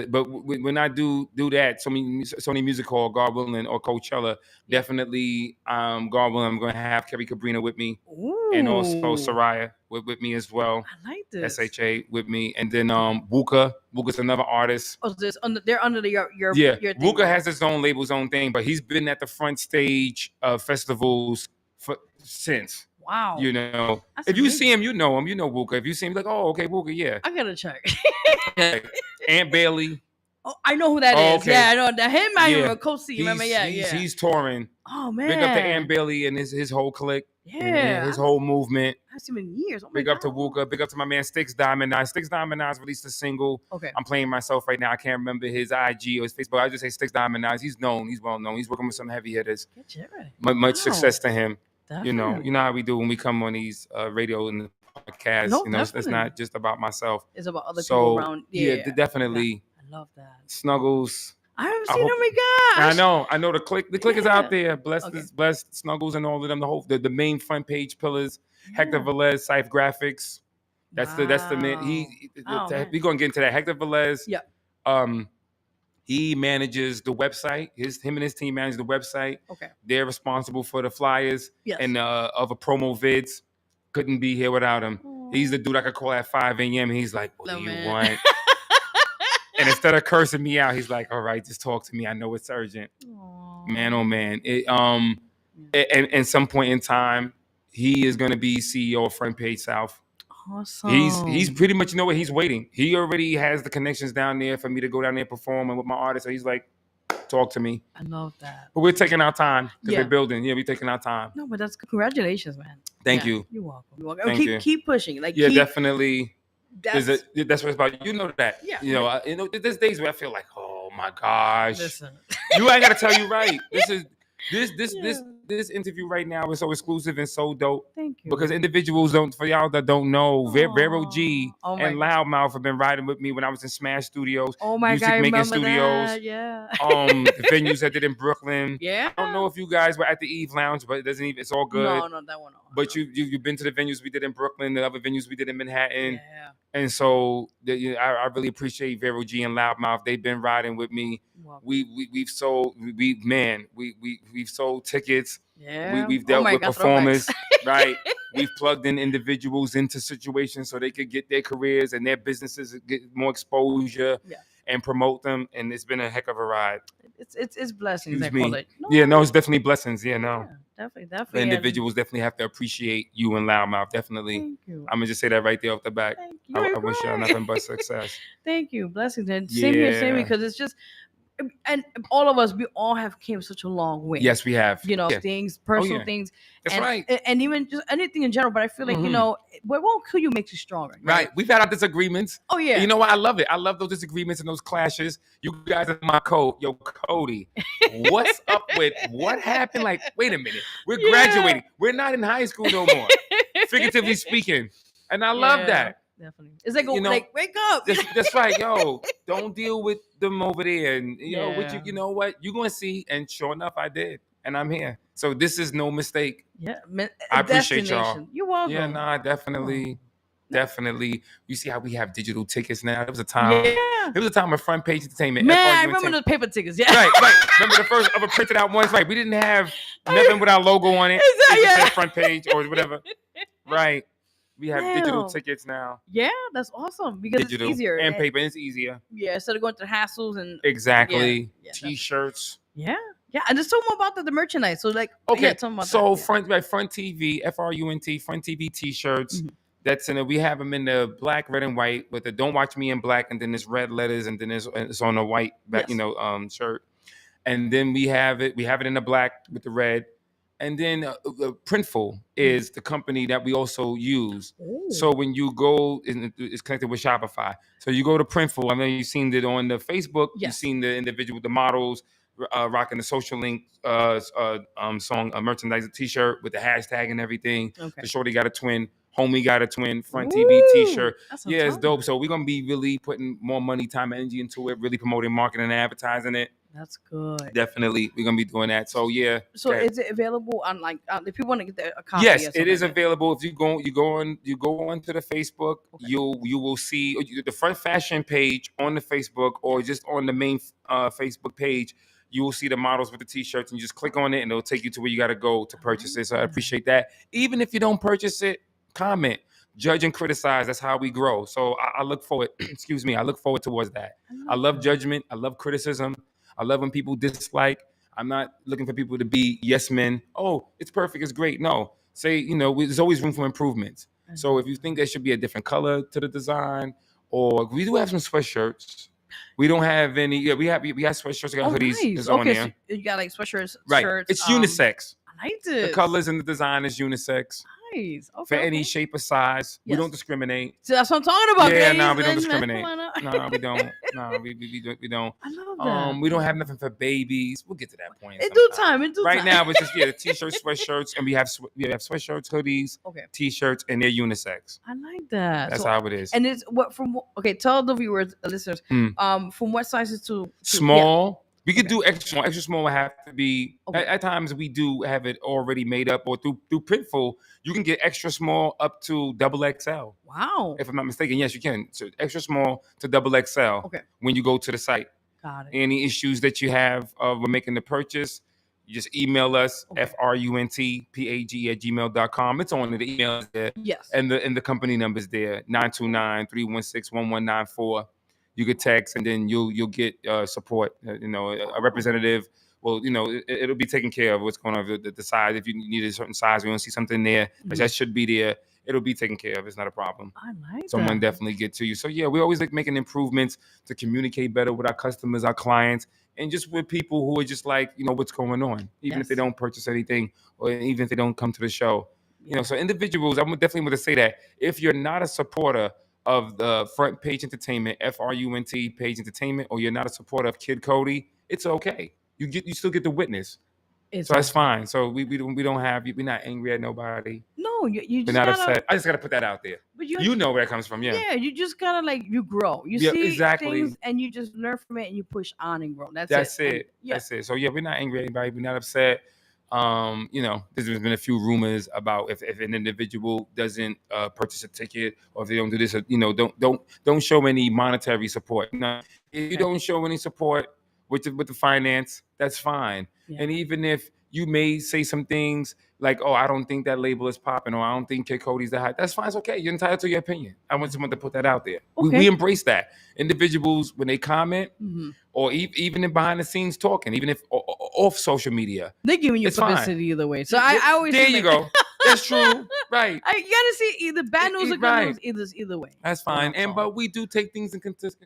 But when I do that, Sony Music Hall, God willing, or Coachella, definitely, God willing, I'm going to have Kerry Cabrina with me, Ooh. and also Soraya with me as well. I like this. SHA with me, and then Wuka's another artist. Oh, so they're under your Yeah, your thing. Wuka has his own label, his own thing, but he's been at the front stage of festivals since. Wow. That's If you amazing. see him, you know him. You know Wuka. If you see him, like, oh, okay, Wuka, yeah. I gotta check. Aunt Bailey. Oh, I know who that is. Okay. Yeah, I know that him. I Yeah. remember Coach C. Remember? Yeah. He's touring. Oh man. Big up to Aunt Bailey and his whole clique. Yeah. His whole movement. I haven't seen him in years. Oh my Big up to God. Wuka. Big up to my man Sticks Diamond Eyes. Sticks Diamond Eyes released a single. Okay. I'm playing myself right now. I can't remember his IG or his Facebook. I just say Sticks Diamond Eyes. He's known. He's well known. He's working with some heavy hitters. Get you right. Much Wow. success to him. Definitely. You know how we do when we come on these radio and the podcast. No, It's definitely. not just about myself. It's about other So people around. Yeah. definitely. I love that. Snuggles. I haven't I seen hope- him again. I know the click. The click is Yeah. out there. Blessed, Okay. blessed Snuggles and all of them. The main front page pillars. Hector Yeah. Velez, Scythe Graphics. That's the man. Wow. Oh, man. We're gonna get into that. Hector Velez. Yeah. He manages the website. Him and his team manage the website. Okay. They're responsible for the flyers Yes. and other promo vids. Couldn't be here without him. He's the dude I could call at 5 a.m. and he's like, "What No, do you man. want?" And instead of cursing me out, he's like, "All right, just talk to me. I know it's urgent." Aw. Man, oh man. And some point in time, he is going to be CEO of Front Page South. Awesome. He's pretty much, he's waiting. He already has the connections down there for me to go down there and perform and with my artists. So he's like, talk to me. I love that. But we're taking our time because Yeah. we're building. Yeah, we're taking our time. No, but that's congratulations, man. Thank Yeah, you. You're welcome. You're welcome. Thank keep you. keep pushing. Like Yeah, keep, definitely. That's, That's what it's about. You know that. Yeah. There's days where I feel like, oh my gosh. listen. You ain't gotta tell you right. This Yeah. this interview right now is so exclusive and so dope Thank you. because individuals for y'all that don't know, Vero G Oh my and God. Loudmouth have been riding with me when I was in Smash Studios, Oh my music God, I making remember studios, that. Yeah. the venues I did in Brooklyn. Yeah. I don't know if you guys were at the Eve Lounge, but it doesn't even. It's all good. No, that one. No. But you've been to the venues we did in Brooklyn, the other venues we did in Manhattan. Yeah. And so I really appreciate Vero G and Loudmouth. They've been riding with me. Welcome. We've sold we've sold tickets. Yeah. We've Oh dealt my with God, performers, throwbacks. right? We've plugged in individuals into situations so they could get their careers and their businesses get more exposure Yeah. and promote them. And it's been a heck of a ride. It's blessings. Excuse I call me. it. It's definitely blessings. Yeah, no. Yeah, definitely. The individuals definitely have to appreciate you and Loudmouth. Definitely. Thank you. I'm gonna just say that right there off the back. Thank you. I You're wish y'all right. nothing but success. Thank you. Blessings. And same here, Yeah. because it's just and all of us, we all have came such a long way. Yes, we have. You know, Yeah. things, personal yeah. things. That's and, right. And even just anything in general. But I feel like, Mhm. what won't kill you makes you stronger. Right. We've had our disagreements. Oh, yeah. And you know what? I love it. I love those disagreements and those clashes. You guys are my code. Yo, Cody, what's up with what happened? Like, wait a minute. We're graduating. We're not in high school no more, figuratively speaking. And I love that. Definitely. It's like, like wake up. That's right, yo. Don't deal with them over there, and what Yeah. you know what you're gonna see. And sure enough, I did, and I'm here. So this is no mistake. Yeah, I appreciate y'all. You're welcome. Yeah, nah, definitely. You see how we have digital tickets now? There was a time. Yeah. There was a time of front page entertainment. Man, I remember the paper tickets. Yeah. Right. Remember the first ever printed out ones? Right. We didn't have nothing with our logo on it. Exactly. It just said front page or whatever. Right. We have digital tickets now. Yeah, that's awesome because Digital it's easier. and paper. It's easier. Yeah, instead of going through the hassles and exactly Yeah, T-shirts. Yeah, and just talk more about the merchandise. So like, Okay, tell me about so that. front TV, FRUNT, front TV T-shirts. Mhm. That's in it. We have them in the black, red, and white with the "Don't Watch Me" in black, and then there's red letters, and then it's on a white, shirt. And then we have it in the black with the red. And then Printful is the company that we also use. Ooh. So when you go, it's connected with Shopify. So you go to Printful. I mean, you've seen it on the Facebook. Yes. You've seen the individual, the models rocking the social link song, merchandise, T-shirt with the hashtag and everything. Okay. The shorty got a twin. Homie got a twin. Front Ooh, TV T-shirt. Yeah, it's awesome. dope. So we're gonna be really putting more money, time, and energy into it. Really promoting, marketing, and advertising it. That's good. Definitely, we're gonna be doing that. So yeah. So okay. is it available on if you want to get a copy? Yes, or it is like available. If you go on to the Facebook, Okay. you will see the front fashion page on the Facebook, or just on the main Facebook page. You will see the models with the T-shirts, and you just click on it, and it'll take you to where you got to go to purchase it. So I appreciate that. Even if you don't purchase it, comment, judge, and criticize. That's how we grow. So I look forward. Excuse me. I look forward towards that. I love judgment. I love criticism. I love when people dislike. I'm not looking for people to be yes men. Oh, it's perfect. It's great. No, say, there's always room for improvements. So if you think there should be a different color to the design, or we do have some sweatshirts. We don't have any. Yeah, we have sweatshirts. We got hoodies. Nice. Is on Okay, there. so you got like sweatshirts, Right. shirts. It's unisex. I like this. The colors and the design is unisex. Nice. Okay, For any shape or size. We Yes. don't discriminate. So that's what I'm talking about. Yeah, ladies. no, we don't And- discriminate. come on up. No, we don't. No, we don't. I love that. We don't have nothing for babies. We'll get to that point. In due sometime. time. In due Right time. now, it's just the T-shirts, sweatshirts, and we have sweatshirts, hoodies, Okay. T-shirts, and they're unisex. I like that. That's So- how it is. And it's what from okay. Tell the viewers, listeners, Hmm. from what sizes to Small. We could Okay. do extra small. Extra small would have to be. Okay. At times, we do have it already made up, or through Printful, you can get extra small up to double XL. Wow. If I'm not mistaken, yes, you can. So extra small to double XL. Okay. When you go to the site. Got it. Any issues that you have with making the purchase, you just email us, Okay. fruntpag@gmail.com. It's on the email there. Yes. And the company number's there, 929-316-1194. You could text, and then you'll get support. A representative. Well, it'll be taken care of. What's going on with the size? If you need a certain size, we don't see something there that should be there. It'll be taken care of. It's not a problem. I like Someone that. definitely get to you. So yeah, we always like making improvements to communicate better with our customers, our clients, and just with people who are just like, what's going on, even if they Yes. don't purchase anything, or even if they don't come to the show. So individuals, I'm definitely going to say that if you're not a supporter of the Front Page Entertainment, FRUNT Page Entertainment, or you're not a supporter of Kid Cody, it's okay. You still get to witness. So that's fine. So we don't have, we're not angry at nobody. No, you We're just not gotta, upset. I just got to put that out there. But You know where that comes from, yeah. Yeah, you just gotta you grow. You Yeah, see exactly. things and you just learn from it and you push on and grow. That's That's it. it. And, That's it. So yeah, we're not angry at anybody. We're not upset. There's been a few rumors about if an individual doesn't purchase a ticket, or if they don't do this, don't show any monetary support. If you don't show any support with the finance, that's fine. Yeah. And even if you may say some things like, "Oh, I don't think that label is popping," or "I don't think Kid Cody's that high," that's fine. It's okay. You're entitled to your opinion. I want someone to put that out there. Okay. We embrace that. Individuals, when they comment, Mhm. or even in behind the scenes talking, even if off social media, They're giving you It's fine. publicity either way. So I always there feel you like- go. That's true. Right. You gotta see either bad news or good Right. news either way. That's fine. That's all. But we do take things in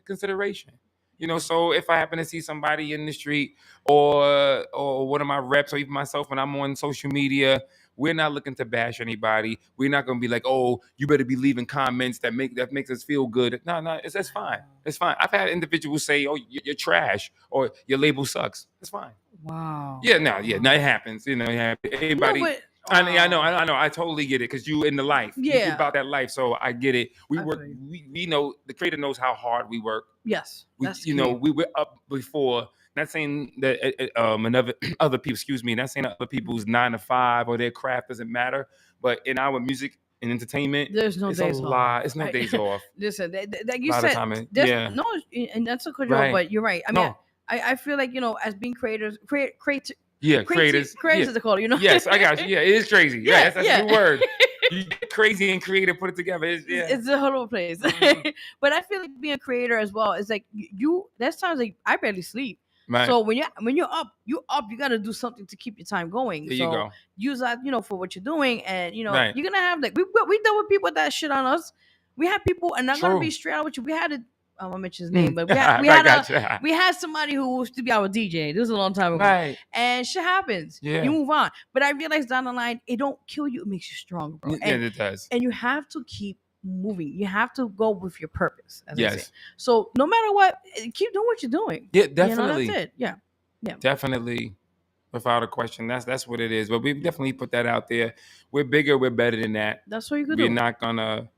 consideration. You know, so if I happen to see somebody in the street or one of my reps or even myself when I'm on social media, we're not looking to bash anybody. We're not gonna be like, oh, you better be leaving comments that makes us feel good. No, no, that's fine. It's fine. I've had individuals say, oh, you're trash or your label sucks. It's fine. Wow. Yeah, no, it happens. You know, everybody. No, but I know. I totally get it because you in the life. You Yeah. about that life, so I get it. We I work. feel you. We know the creator knows how hard we work. Yes, We, that's you know, key. we were up before. Not saying that another other people. Excuse me. Not saying that other people's 9 to 5 or their craft doesn't matter. But in our music and entertainment, There's no it's days a off. lot. It's no Right? days off. Listen, like you A lot of said, time. there's Yeah. no, and that's a good job, Right. but you're right. I mean, No. I feel like, as being creators, Yeah. Creators. creators Yeah. they call it, Yes, I got you. Yeah, it is crazy. Yeah, Right, that's yeah. a good word. You get crazy and creative, put it together. It's a whole place. Mhm. But I feel like being a creator as well is like there's times like I barely sleep. Right. So when you're up, you gotta do something to keep your time going. There you So go. use that, for what you're doing, and Right. you're gonna have like we dealt with people that shit on us. We had people, and I'm gonna be True. straight out with you. We had a I won't mention his name, but I we had got you. we had somebody who used to be our DJ. This was a long time ago. Right. And shit happens. Yeah. You move on. But I realized down the line, it don't kill you, it makes you stronger, bro. Yeah, it does. And you have to keep moving. You have to go with your purpose. As I say. Yes. So no matter what, keep doing what you're doing. Yeah, definitely. That's it. Yeah. Definitely. Without a question. That's what it is. But we definitely put that out there. We're bigger, we're better than that. That's what you could We're do. not gonna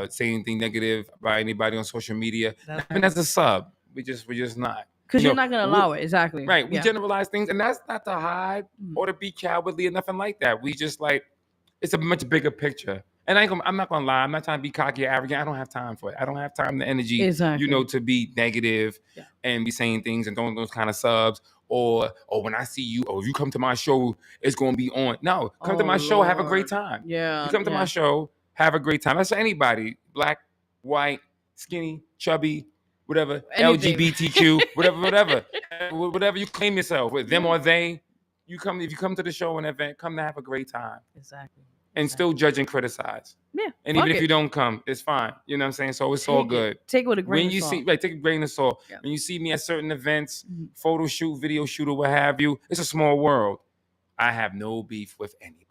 say anything negative about anybody on social media. That's Even as a sub. We're just not. Because You you're know, not gonna allow it. Exactly. Right. We Yeah. generalize things, and that's not to hide or to be cowardly or nothing like that. We just like it's a much bigger picture. And I'm not gonna lie, I'm not trying to be cocky or arrogant. I don't have time for it. I don't have time, the energy, Exactly. to be negative and be saying things and throwing those kind of subs. Or when I see you, or if you come to my show, it's gonna be on. No, come to my show, have a great time. Yeah. You come to my show, have a great time. That's for anybody, black, white, skinny, chubby, whatever, Anything. LGBTQ, whatever you claim yourself with, them or they. If you come to the show and event, come to have a great time. Exactly. And still judge and criticize. Yeah. And even if you don't come, it's fine. You know what I'm saying? So it's all good. Take it with a grain When of you salt. see, take a grain of salt. Yeah. When you see me at certain events, Mhm. photo shoot, video shoot, or what have you, it's a small world. I have no beef with anybody.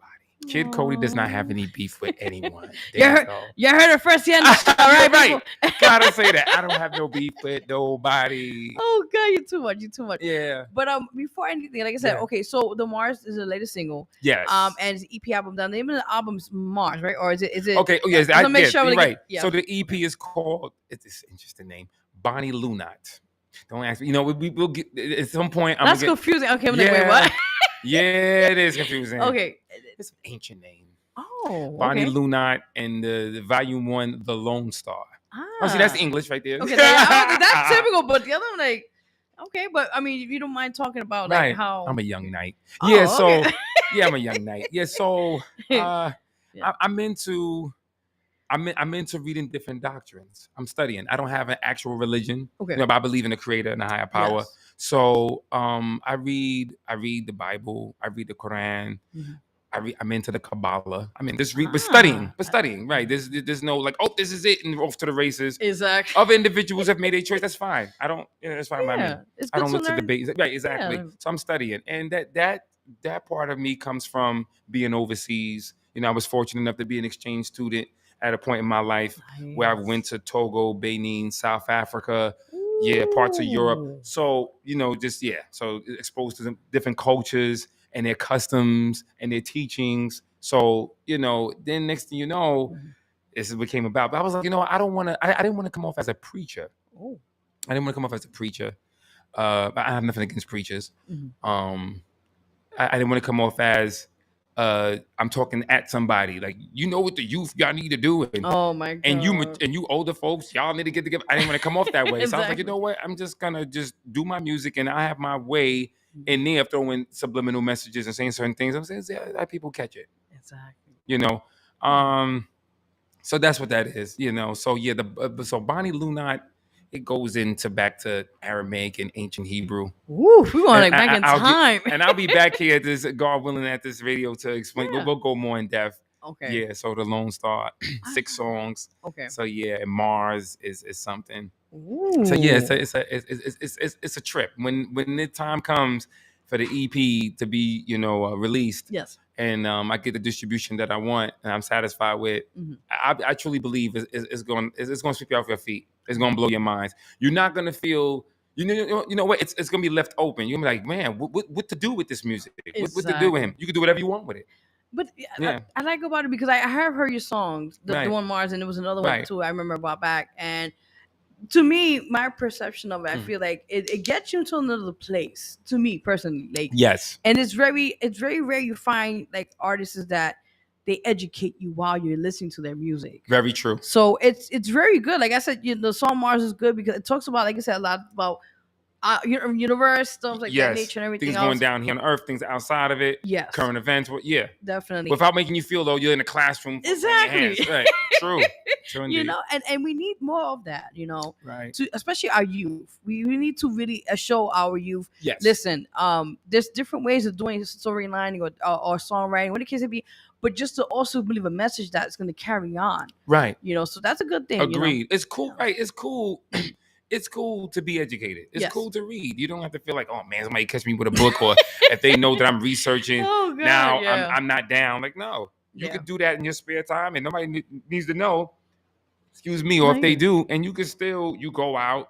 Kid Cody does not have any beef with anyone. You heard it first here. All right, right. Gotta say that. I don't have no beef with nobody. Oh God, you too much. You too much. Yeah. But before anything, like I said, Yeah. okay, so the Mars is the latest single. Yes. And it's EP album. The name of the album's Mars, right? Or is it? Okay. Oh yes. I wanna make sure you're we right. get- yeah. So the EP is called. It's an interesting name. Bonnie Lunat. Don't ask me. We will get at some point. That's confusing. Okay, I'm like, wait, what? Yeah, it is confusing. Okay. It's an ancient name. Oh, Bonnie okay. Lunat and the volume 1, The Lone Star. Ah. Oh, see, that's English right there. Okay, that's typical. But the other one, like, okay, but I mean, if you don't mind talking about like Right. how I'm a young knight. Oh, Yeah, so okay. yeah, I'm a young knight. Yeah, so Yeah. I'm into reading different doctrines. I'm studying. I don't have an actual religion. Okay. But I believe in a creator and a higher power. Yes. So I read the Bible, I read the Quran. Mhm. I'm into the Kabbalah. I mean, but Ah. studying, right? There's no like, oh, this is it, and off to the races. Exactly. Other individuals have made a choice. That's fine. I don't. That's fine by me. It's I good don't to look to learn. debate. Right, exactly. Yeah. So I'm studying, and that part of me comes from being overseas. I was fortunate enough to be an exchange student at a point in my life where I went to Togo, Benin, South Africa, parts of Europe. Ooh. So so exposed to some different cultures and their customs and their teachings. So then next thing you know, this is what came about. But I was like, I don't want to. I didn't want to come off as a preacher. Oh. I didn't want to come off as a preacher. But I have nothing against preachers. Mhm. I didn't want to come off as I'm talking at somebody like what the youth y'all need to do, Oh my God. and you older folks y'all need to get together. I didn't want to come off that way. So I was like, Exactly. you know what? I'm just gonna just do my music, and I have my way in there of throwing subliminal messages and saying certain things. I'm saying that people catch it. Exactly. So that's what that is. So yeah, so Bonnie Lunat. It goes back to Aramaic and ancient Hebrew. Woo, we going like And back in I'll time. and I'll be back here at this, God willing, at this radio to explain. Yeah. We'll go more in depth. Okay. Yeah. So the Lone Star, 6 songs. Okay. So yeah, and Mars is something. Ooh. So yeah, it's a trip. When the time comes for the EP to be released, Yes. and I get the distribution that I want and I'm satisfied with, Mhm. I truly believe it's going to sweep you off your feet. It's going to blow your minds. You're not going to feel. You know what? It's gonna be left open. You're gonna be like, man, what to do with this music? What to do with him? Exactly. You can do whatever you want with it. But Yeah. I like about it because I have heard your songs, the Right. one Mars, and there was another one Right. too. I remember about back, and to me, my perception of it, I Mm. feel like it gets you into another place. To me personally, like, Yes. and it's very rare you find like artists that they educate you while you're listening to their music. Very true. So it's very good. Like I said, the song Mars is good because it talks about, like I said, a lot about universe stuff like that, nature and everything things else. going down here on Earth, things outside of it, Yes, current events. Yeah, definitely. without making you feel though you're in a classroom. Exactly. Right. True. True indeed. And we need more of that. Right. To especially our youth. We need to really show our youth. Yes. Listen, there's different ways of doing storylining or songwriting, what the case may be, but just to also believe a message that's going to carry on. Right. So that's a good thing. Agreed. It's cool. Right. It's cool. It's cool to be educated. It's Yes. cool to read. You don't have to feel like, oh man, somebody catch me with a book, or if they know that I'm researching, Oh, God, now yeah. I'm not down. Like, no, you could do that in your spare time, and nobody needs to know. Excuse me, or if they do, and you can still go out,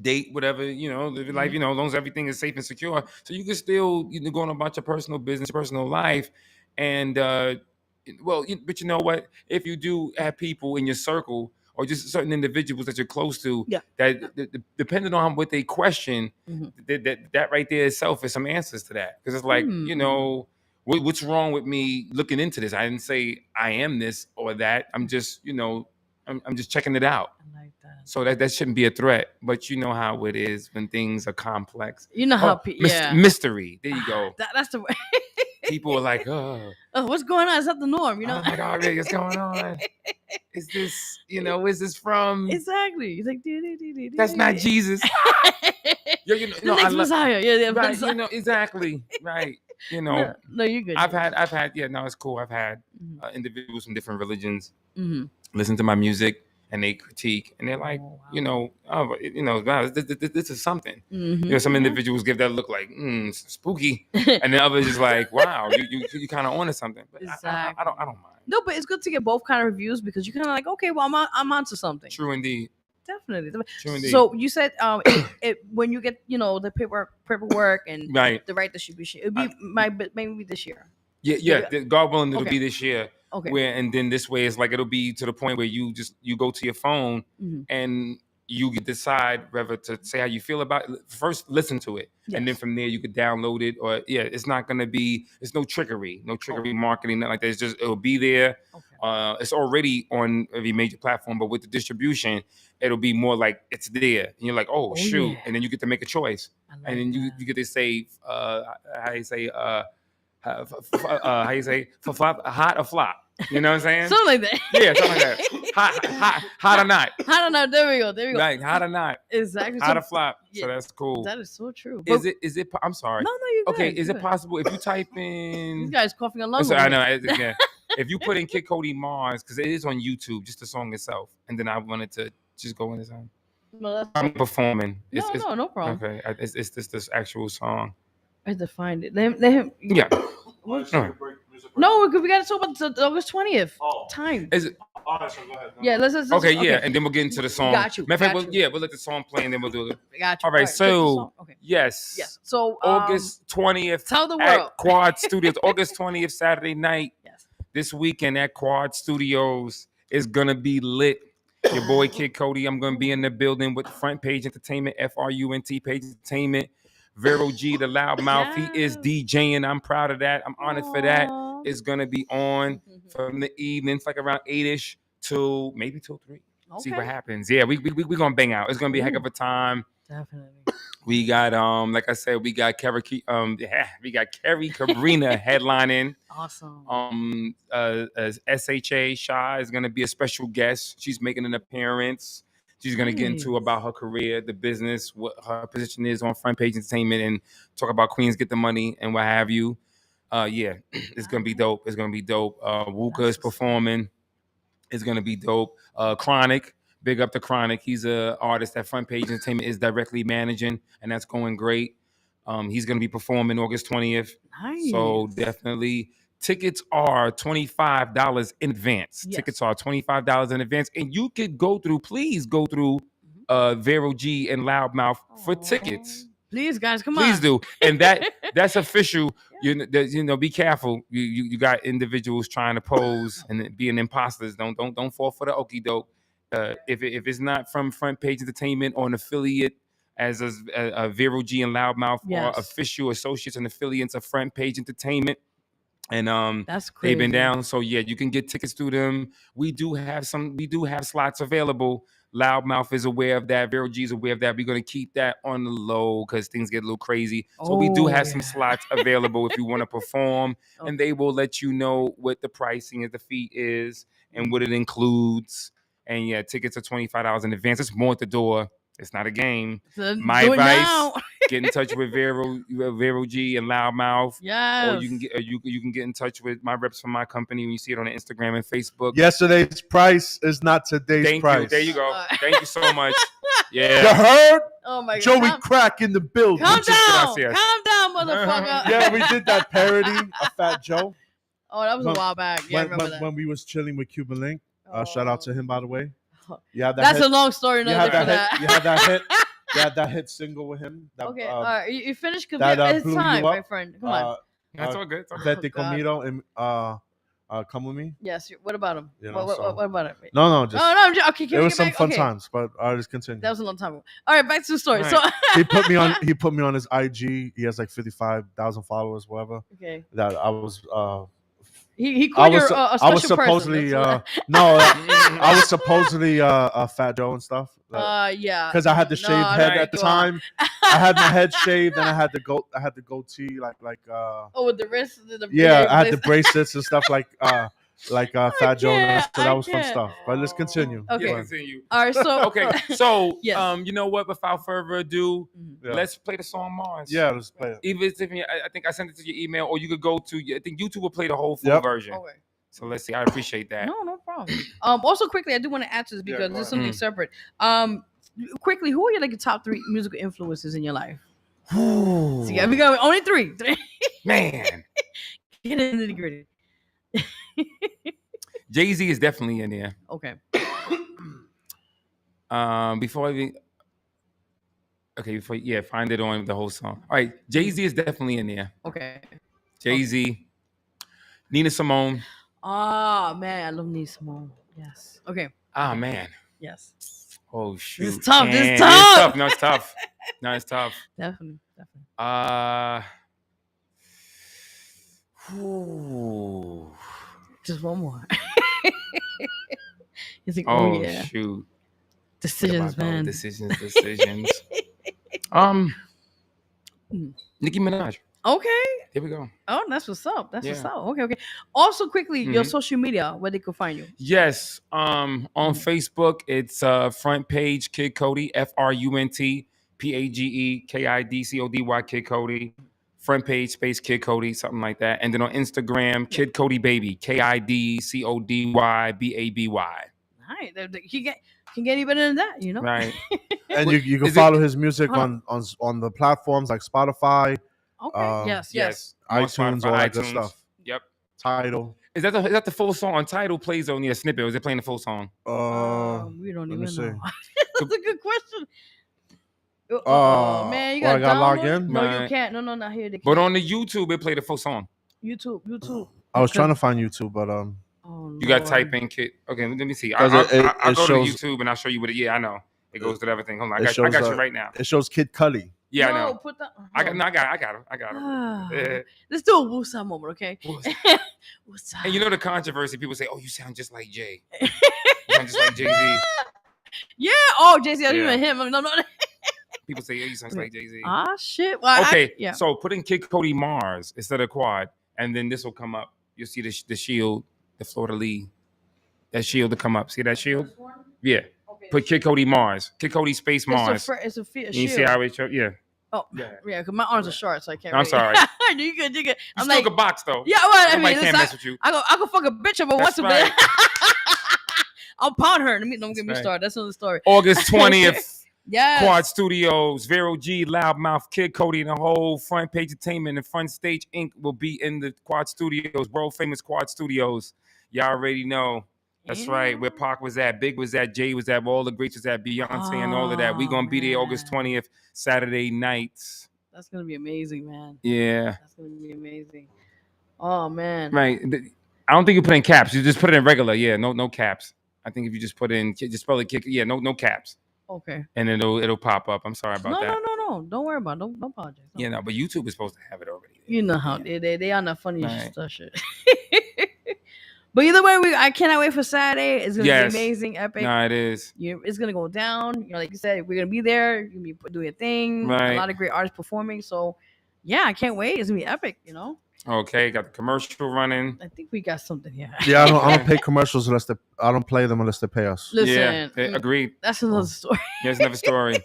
date, whatever, live your life, as long as everything is safe and secure. So you can still go on about your personal business, personal life, and but you know what? If you do have people in your circle or just certain individuals that you're close to, that depending on what they question, that right there itself is some answers to that. Because it's like, what's wrong with me looking into this? I didn't say I am this or that. I'm just, I'm just checking it out. I like that. So that shouldn't be a threat. But you know how it is when things are complex. You know how mystery. There you go. That's the way. People are like, oh, what's going on? Is that the norm? Oh my God, Rick, what's going on? Is this, is this from? Exactly. It's like, that's not Jesus. The next Messiah. Yeah, right. Messiah. Exactly. Right. No, you're good. I've had. Yeah, no, it's cool. I've had individuals from different religions listen to my music. And they critique, and they're like, wow, this is something. Some individuals give that look like spooky, and then others just like, wow, you kind of onto something. But exactly. I don't mind. No, but it's good to get both kind of reviews because you're kind of like, okay, well, I'm onto something. True indeed. Definitely. True indeed. So you said when you get the paperwork and the right distribution, it'd be maybe this year. Yeah. God willing, it'll be this year. Okay. And then this way, it's like it'll be to the point where you go to your phone and you can decide whether to say how you feel about it. First, listen to it, and then from there you could download it. Or it's not gonna be. It's no trickery, marketing, nothing like that. It's just it'll be there. Okay. It's already on every major platform, but with the distribution, it'll be more like it's there, and you're like, oh shoot, yeah. And then you get to make a choice, and then you get to say, how you say, hot or flop. You know what I'm saying? Something like that. Yeah, something like that. Hot or not. Hot or not. There we go. Right, hot or not. Exactly. Hot or flop. Yeah. So that's cool. That is so true. Is it? I'm sorry. No, you're good. Okay, is it possible if you type in? This guy's coughing along. So, I know. Yeah. If you put in Kid Cody Mars, because it is on YouTube, just the song itself, and then I wanted to just go in the song. Well, I'm performing. No problem. Okay, it's this actual song. I have to find it. Let him. Yeah. No, we got to talk about the August 20th time. Is it? All right, so go ahead. Yeah, let's okay, yeah, and then we'll get into the song. Got you. Matter of fact, we'll let the song play, and then we'll do it. Got you. All right, so yes. So August 20th. Tell the world. At Quad Studios. August 20th, Saturday night. Yes. This weekend at Quad Studios is gonna be lit. Your boy Kid Cody. I'm gonna be in the building with Front Page Entertainment, FRUNT Page Entertainment. Vero G, the loudmouth, he is DJing. I'm proud of that. I'm honored for that. It's gonna be on from the evenings, like around 8ish till maybe till 3. Okay. See what happens. Yeah, we gonna bang out. It's gonna be a heck of a time. Definitely. We got like I said, we got Carrie Cabrina headlining. Awesome. SHA Shy is gonna be a special guest. She's making an appearance. She's going to get into about her career, the business, what her position is on Front Page Entertainment, and talk about Queens Get the Money and what have you. Yeah, it's going to be dope. It's going to be dope. Wuka is performing. It's going to be dope. Chronic, Big up to Chronic. He's a artist that Front Page Entertainment is directly managing, and that's going great. He's going to be performing August 20th. Nice. So definitely, tickets are $25 in advance. Yes. Tickets are $25 in advance, and you could please go through Vero G and Loudmouth for tickets. Please, guys, come Please on. do, and that's official. Be careful. You got individuals trying to pose and being imposters. Don't fall for the okie doke. If it's not from Front Page Entertainment or an affiliate as a Vero G and Loudmouth or official associates and affiliates of Front Page Entertainment, and that's crazy. they've been down. So yeah, you can get tickets through them. We do have slots available. Loudmouth is aware of that. Vero G is aware of that. We're going to keep that on the low because things get a little crazy. So we do have some slots available if you want to perform. And they will let you know what the pricing of the fee is and what it includes. And yeah, tickets are $25 in advance. It's more at the door. It's not a game. My advice: get in touch with Vero G and Loudmouth. Yes. Or you can get in touch with my reps from my company when you see it on Instagram and Facebook. Yesterday's price is not today's price. You. There you go. Thank you so much. Yeah. You heard? Oh my God. Joey Crack in the building. Calm down, motherfucker. Yeah, we did that parody of Fat Joe. Oh, that was a while back. Yeah, I remember that. When we was chilling with Cuban Link. Shout out to him, by the way. That's a long story. You had that hit. You had that hit single with him. Okay, all right. You finished. It's time, my friend. Come on. That's all good. Vete conmigo and come with me. Yes. What about him? You know, what about it? No, just. Oh no. Okay. There was some fun times, but I'll just continue. That was a long time ago. All right, back to the story. Right. So he put me on his IG. He has like 55,000 followers, whatever. Okay. That I was. He called you a special I was supposedly I was supposedly Fat Joe and stuff. Yeah. Because I had the shaved head at the time. I had my head shaved and I had the goatee like with the wrist. I had the bracelets and stuff like Fat Joe. So that was fun stuff. But let's continue. Okay. Yeah, continue. All right. So So yes. You know what? Without further ado, let's play the song Mars. Yeah, let's play it. Even if I think I sent it to your email, or you could go to. I think YouTube will play the whole full version. Okay. So let's see. I appreciate that. No problem. Also, quickly, I do want to answer this because this is something separate. Quickly, who are your top 3 musical influences in your life? So, yeah, we got only 3. Man, get into the gritty. Jay-Z is definitely in there. Okay. Find it on the whole song. All right, Jay-Z is definitely in there. Okay. Jay-Z, Nina Simone. Oh man, I love Nina Simone. Yes. Okay. Ah man. Yes. Oh shoot. It's tough. It's tough. No, it's tough. Definitely. Just one more. He's like, oh yeah. Shoot. Decisions, man. Decisions. Nicki Minaj. Okay. Here we go. Oh, that's what's up. What's up. Okay. Also, quickly, your social media, where they could find you. Yes. On Facebook, it's Front Page Kid Cody, FRUNT PAGE KIDCODY Kid Cody. Front Page space Kid Cody, something like that. And then on Instagram, Kid Cody Baby, KIDCODY BABY. Nice. Can get any better than that, you know? Right. And you can follow his music on the platforms like Spotify. Okay. Yes. iTunes, all that good stuff. Yep. Tidal. Is that the full song on Tidal? Plays only a snippet. Or is it playing the full song? We don't even know. That's a good question. Man, you got to log in? No, you can't. No, not here. But on the YouTube, it played the full song. YouTube. I was trying to find YouTube, but you got to type in Kid. Okay, let me see. I'll go to YouTube and I'll show you what it. Yeah, I know. It goes to everything. Hold on, I got you right now. It shows Kid Cudi. Yeah, I know. I got him. Let's do a Woosah moment, okay? Woosah. And you know the controversy. People say, "Oh, you sound just like Jay. You sound just like Jay-Z." Yeah. Oh, Jay-Z. I didn't even him. No. People say, "Oh, you sound just like Jay-Z." Ah, shit. Well, okay. So put in Kid Cody Mars instead of Quad, and then this will come up. You'll see the shield, the Florida Lee. That shield to come up. See that shield? Yeah. Okay. Put Kid Cody Mars. Kid Cody space Mars. It's a shield. You see how it shows? Yeah. Oh, yeah, because my arms are short, so I can't. I'm sorry. You good. I'm still like, a box though. Yeah, well, I mean, can't mess with you. I go fuck a bitch over once a bit. I'll pound her. Don't get me right. started. That's another story. August 20th. Yes. Quad Studios, Vero G, Loudmouth, Kid Cody, and the whole Front Page Entertainment and Front Stage Inc. will be in the Quad Studios, world famous Quad Studios. Y'all already know. That's right. Where Pac was at, Big was at, Jay was at, where all the greats was at, Beyonce and all of that. We're going to be there August 20th, Saturday nights. That's going to be amazing, man. Yeah. That's going to be amazing. Oh, man. Right. I don't think you put in caps. You just put it in regular. Yeah, no caps. I think if you just put in, just spell it, yeah, no caps. Okay. And it'll pop up. I'm sorry about that. No. Don't worry about it. Don't apologize. No. Yeah, no, but YouTube is supposed to have it already. You know how they on the funny stuff shit. But either way, I cannot wait for Saturday. It's gonna be amazing, epic. No, it is. It's gonna go down. Like you said, we're gonna be there. You're gonna be doing a thing. Right. A lot of great artists performing. So yeah, I can't wait. It's gonna be epic. Okay, got the commercial running. I think we got something here. Yeah, I don't pay commercials unless I don't play them unless they pay us. Listen, agreed. That's another story. There's another story.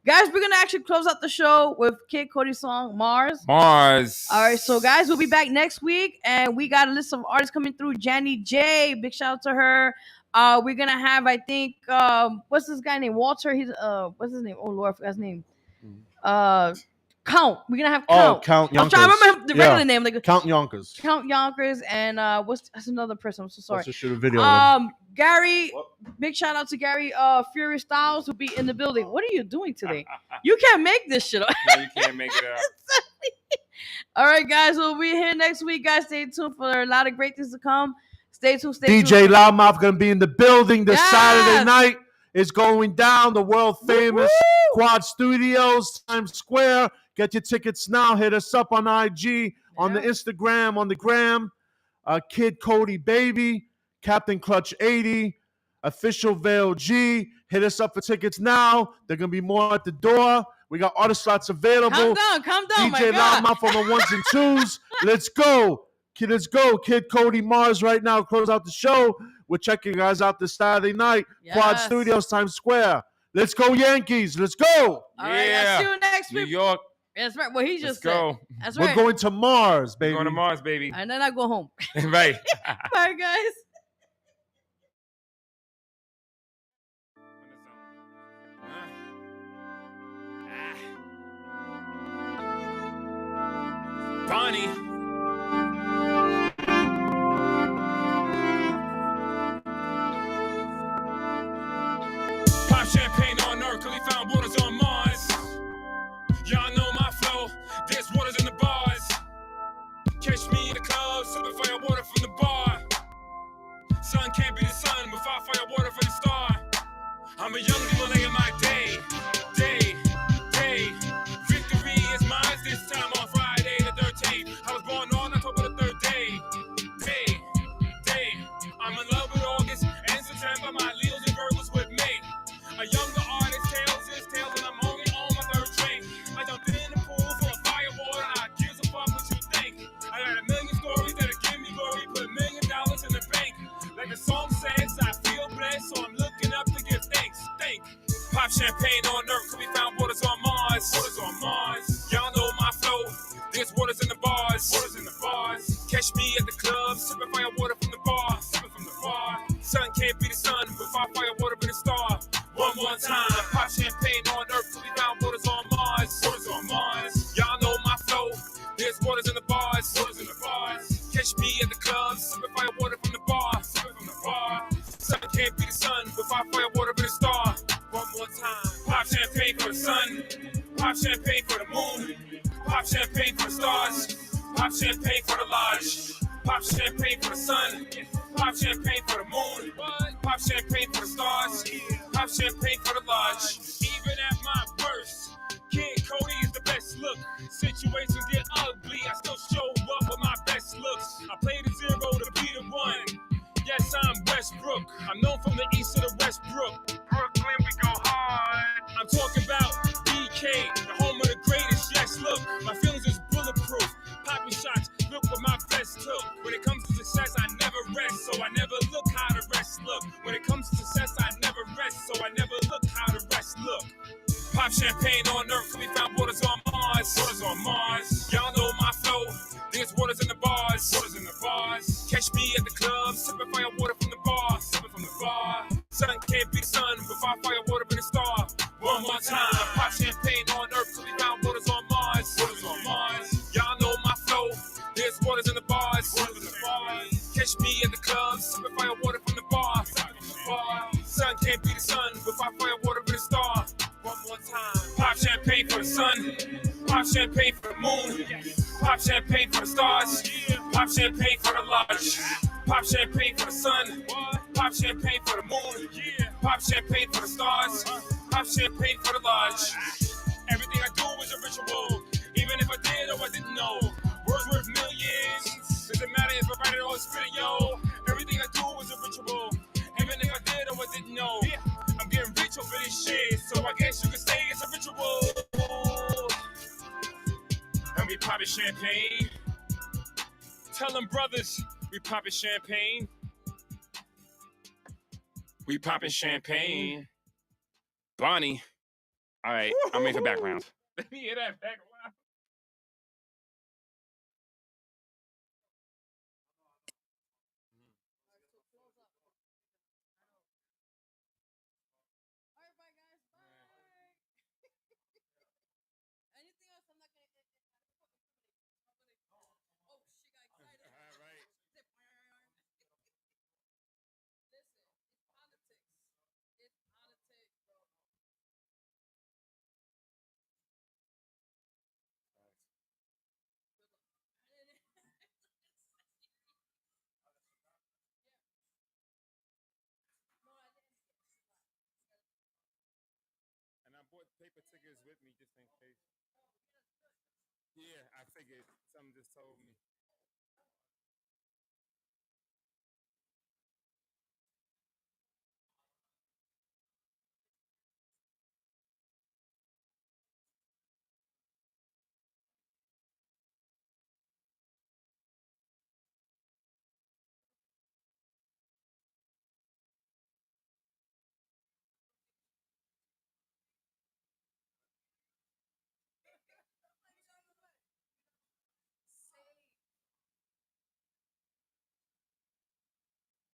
Guys, we're gonna actually close out the show with Kid Cody's song Mars. All right, so guys, we'll be back next week, and we got a list of artists coming through. Jenny J, big shout out to her. We're gonna have, I think, what's this guy named Walter? He's what's his name? Oh Lord, I forgot his name. Count. We're gonna have Count. Oh, Count Yonkers. I'm trying to remember the regular name, like Count Yonkers. Count Yonkers, and that's another person. I'm so sorry. Let's just shoot a video. Of Gary. Big shout out to Gary. Fury Styles will be in the building. What are you doing today? You can't make this shit up. No, you can't make it up. All right, guys. We'll be here next week, guys. Stay tuned for a lot of great things to come. Stay tuned. DJ Loudmouth gonna be in the building this Saturday night. It's going down. The world famous Quad Studios, Times Square. Get your tickets now. Hit us up on IG, on the Instagram, on the gram. Kid Cody Baby, Captain Clutch 80, official Vero G. Hit us up for tickets now. There going to be more at the door. We got auto slots available. Calm down, DJ Loudmouth on the 1s and 2s. Let's go. Let's go. Kid Cody Mars right now. Close out the show. We're checking you guys out this Saturday night. Quad Studios, Times Square. Let's go, Yankees. Let's go. All right, I'll see you next week. New York. That's right. Well, he just go. Said. That's right. We're going to Mars, baby. We're going to Mars, baby. And then I go home. Right. Bye, guys. Bonnie. Pop champagne on Earth, cause we found waters on Mars. Y'all know my flow, there's waters in the bars. Catch me in the club, sipping fire water from the bar. Sun can't be the sun without fire water from the star. I'm a young delay in my day. Victory is mine this time on Friday the 13th. I was born on October the 3rd day. I'm in love with August and September. My Leos and Virgos with me. A younger artist tells his tales, and I'm only on my 3rd drink. I jumped in the pool full of fire water. I give a fuck what you think. I got a million stories that'll give me glory. Put $1 million in the bank. Like the song says, I feel blessed, so I'm looking up to give thanks. Pop champagne on Earth, cause we found waters on Mars. Y'all know my flow. There's waters in the bars. Catch me at the club, sipping fire water from the bar. Sun can't be the sun without fire water in the star. One more time. Pop champagne on Earth, cause we found waters on Mars. Y'all know my flow. There's waters in the bars. Catch me at the club, sipping fire water from the bar. Sun can't be the sun without fire water in the star. One more time. Pop champagne for the sun. Pop champagne for the moon. Pop champagne for the stars. Pop champagne for the lodge. Pop champagne for the sun. Pop champagne for the moon. Pop champagne for the stars. Pop champagne for the lodge. Even at my worst, Kid Cody is the best look. Situations get ugly, I still show up with my best looks. I play the 0 to be the 1. Yes, I'm Westbrook. I'm known from the east to the Westbrook. Brooklyn, we go hard. I'm talking about BK, the home of the greatest. Yes, look, my feelings is bulletproof. Popping shots, look what my best took. When it comes to success, I never rest, so I never look how the rest look. When it comes to success, I never rest, so I never look how the rest look. Pop champagne on Earth, we found waters on Mars. Y'all know my flow. There's waters in the bars. Catch me at the club, sipping fire water from the bar. more time. Pop champagne on Earth till we found waters on Mars. Waters on Mars. Y'all know my flow. There's waters in the bars. Waters in the bars. Catch me in the club, sipping fire water from the bar. Sun can't be the sun without fire water with a star. One more time. Pop champagne for the sun. Pop champagne for the moon. Pop champagne for the stars. Pop champagne for the lodge. Pop champagne for the sun. Pop champagne for the moon. Pop champagne for the stars. Pop champagne for the lodge. Everything I do is a ritual. Even if I did or I didn't know. Words worth millions. Doesn't matter if I write it or spit it, yo. Everything I do is a ritual. Even if I did or I didn't know. I'm getting rich over this shit. So I guess you could say it's a ritual. And we poppin' champagne. Tell them brothers, we poppin' champagne. We poppin' champagne. Bonnie. All right, I'm ready for background. Let me hear that background. And I bought paper tickets with me just in case. Yeah, I figured something just told me.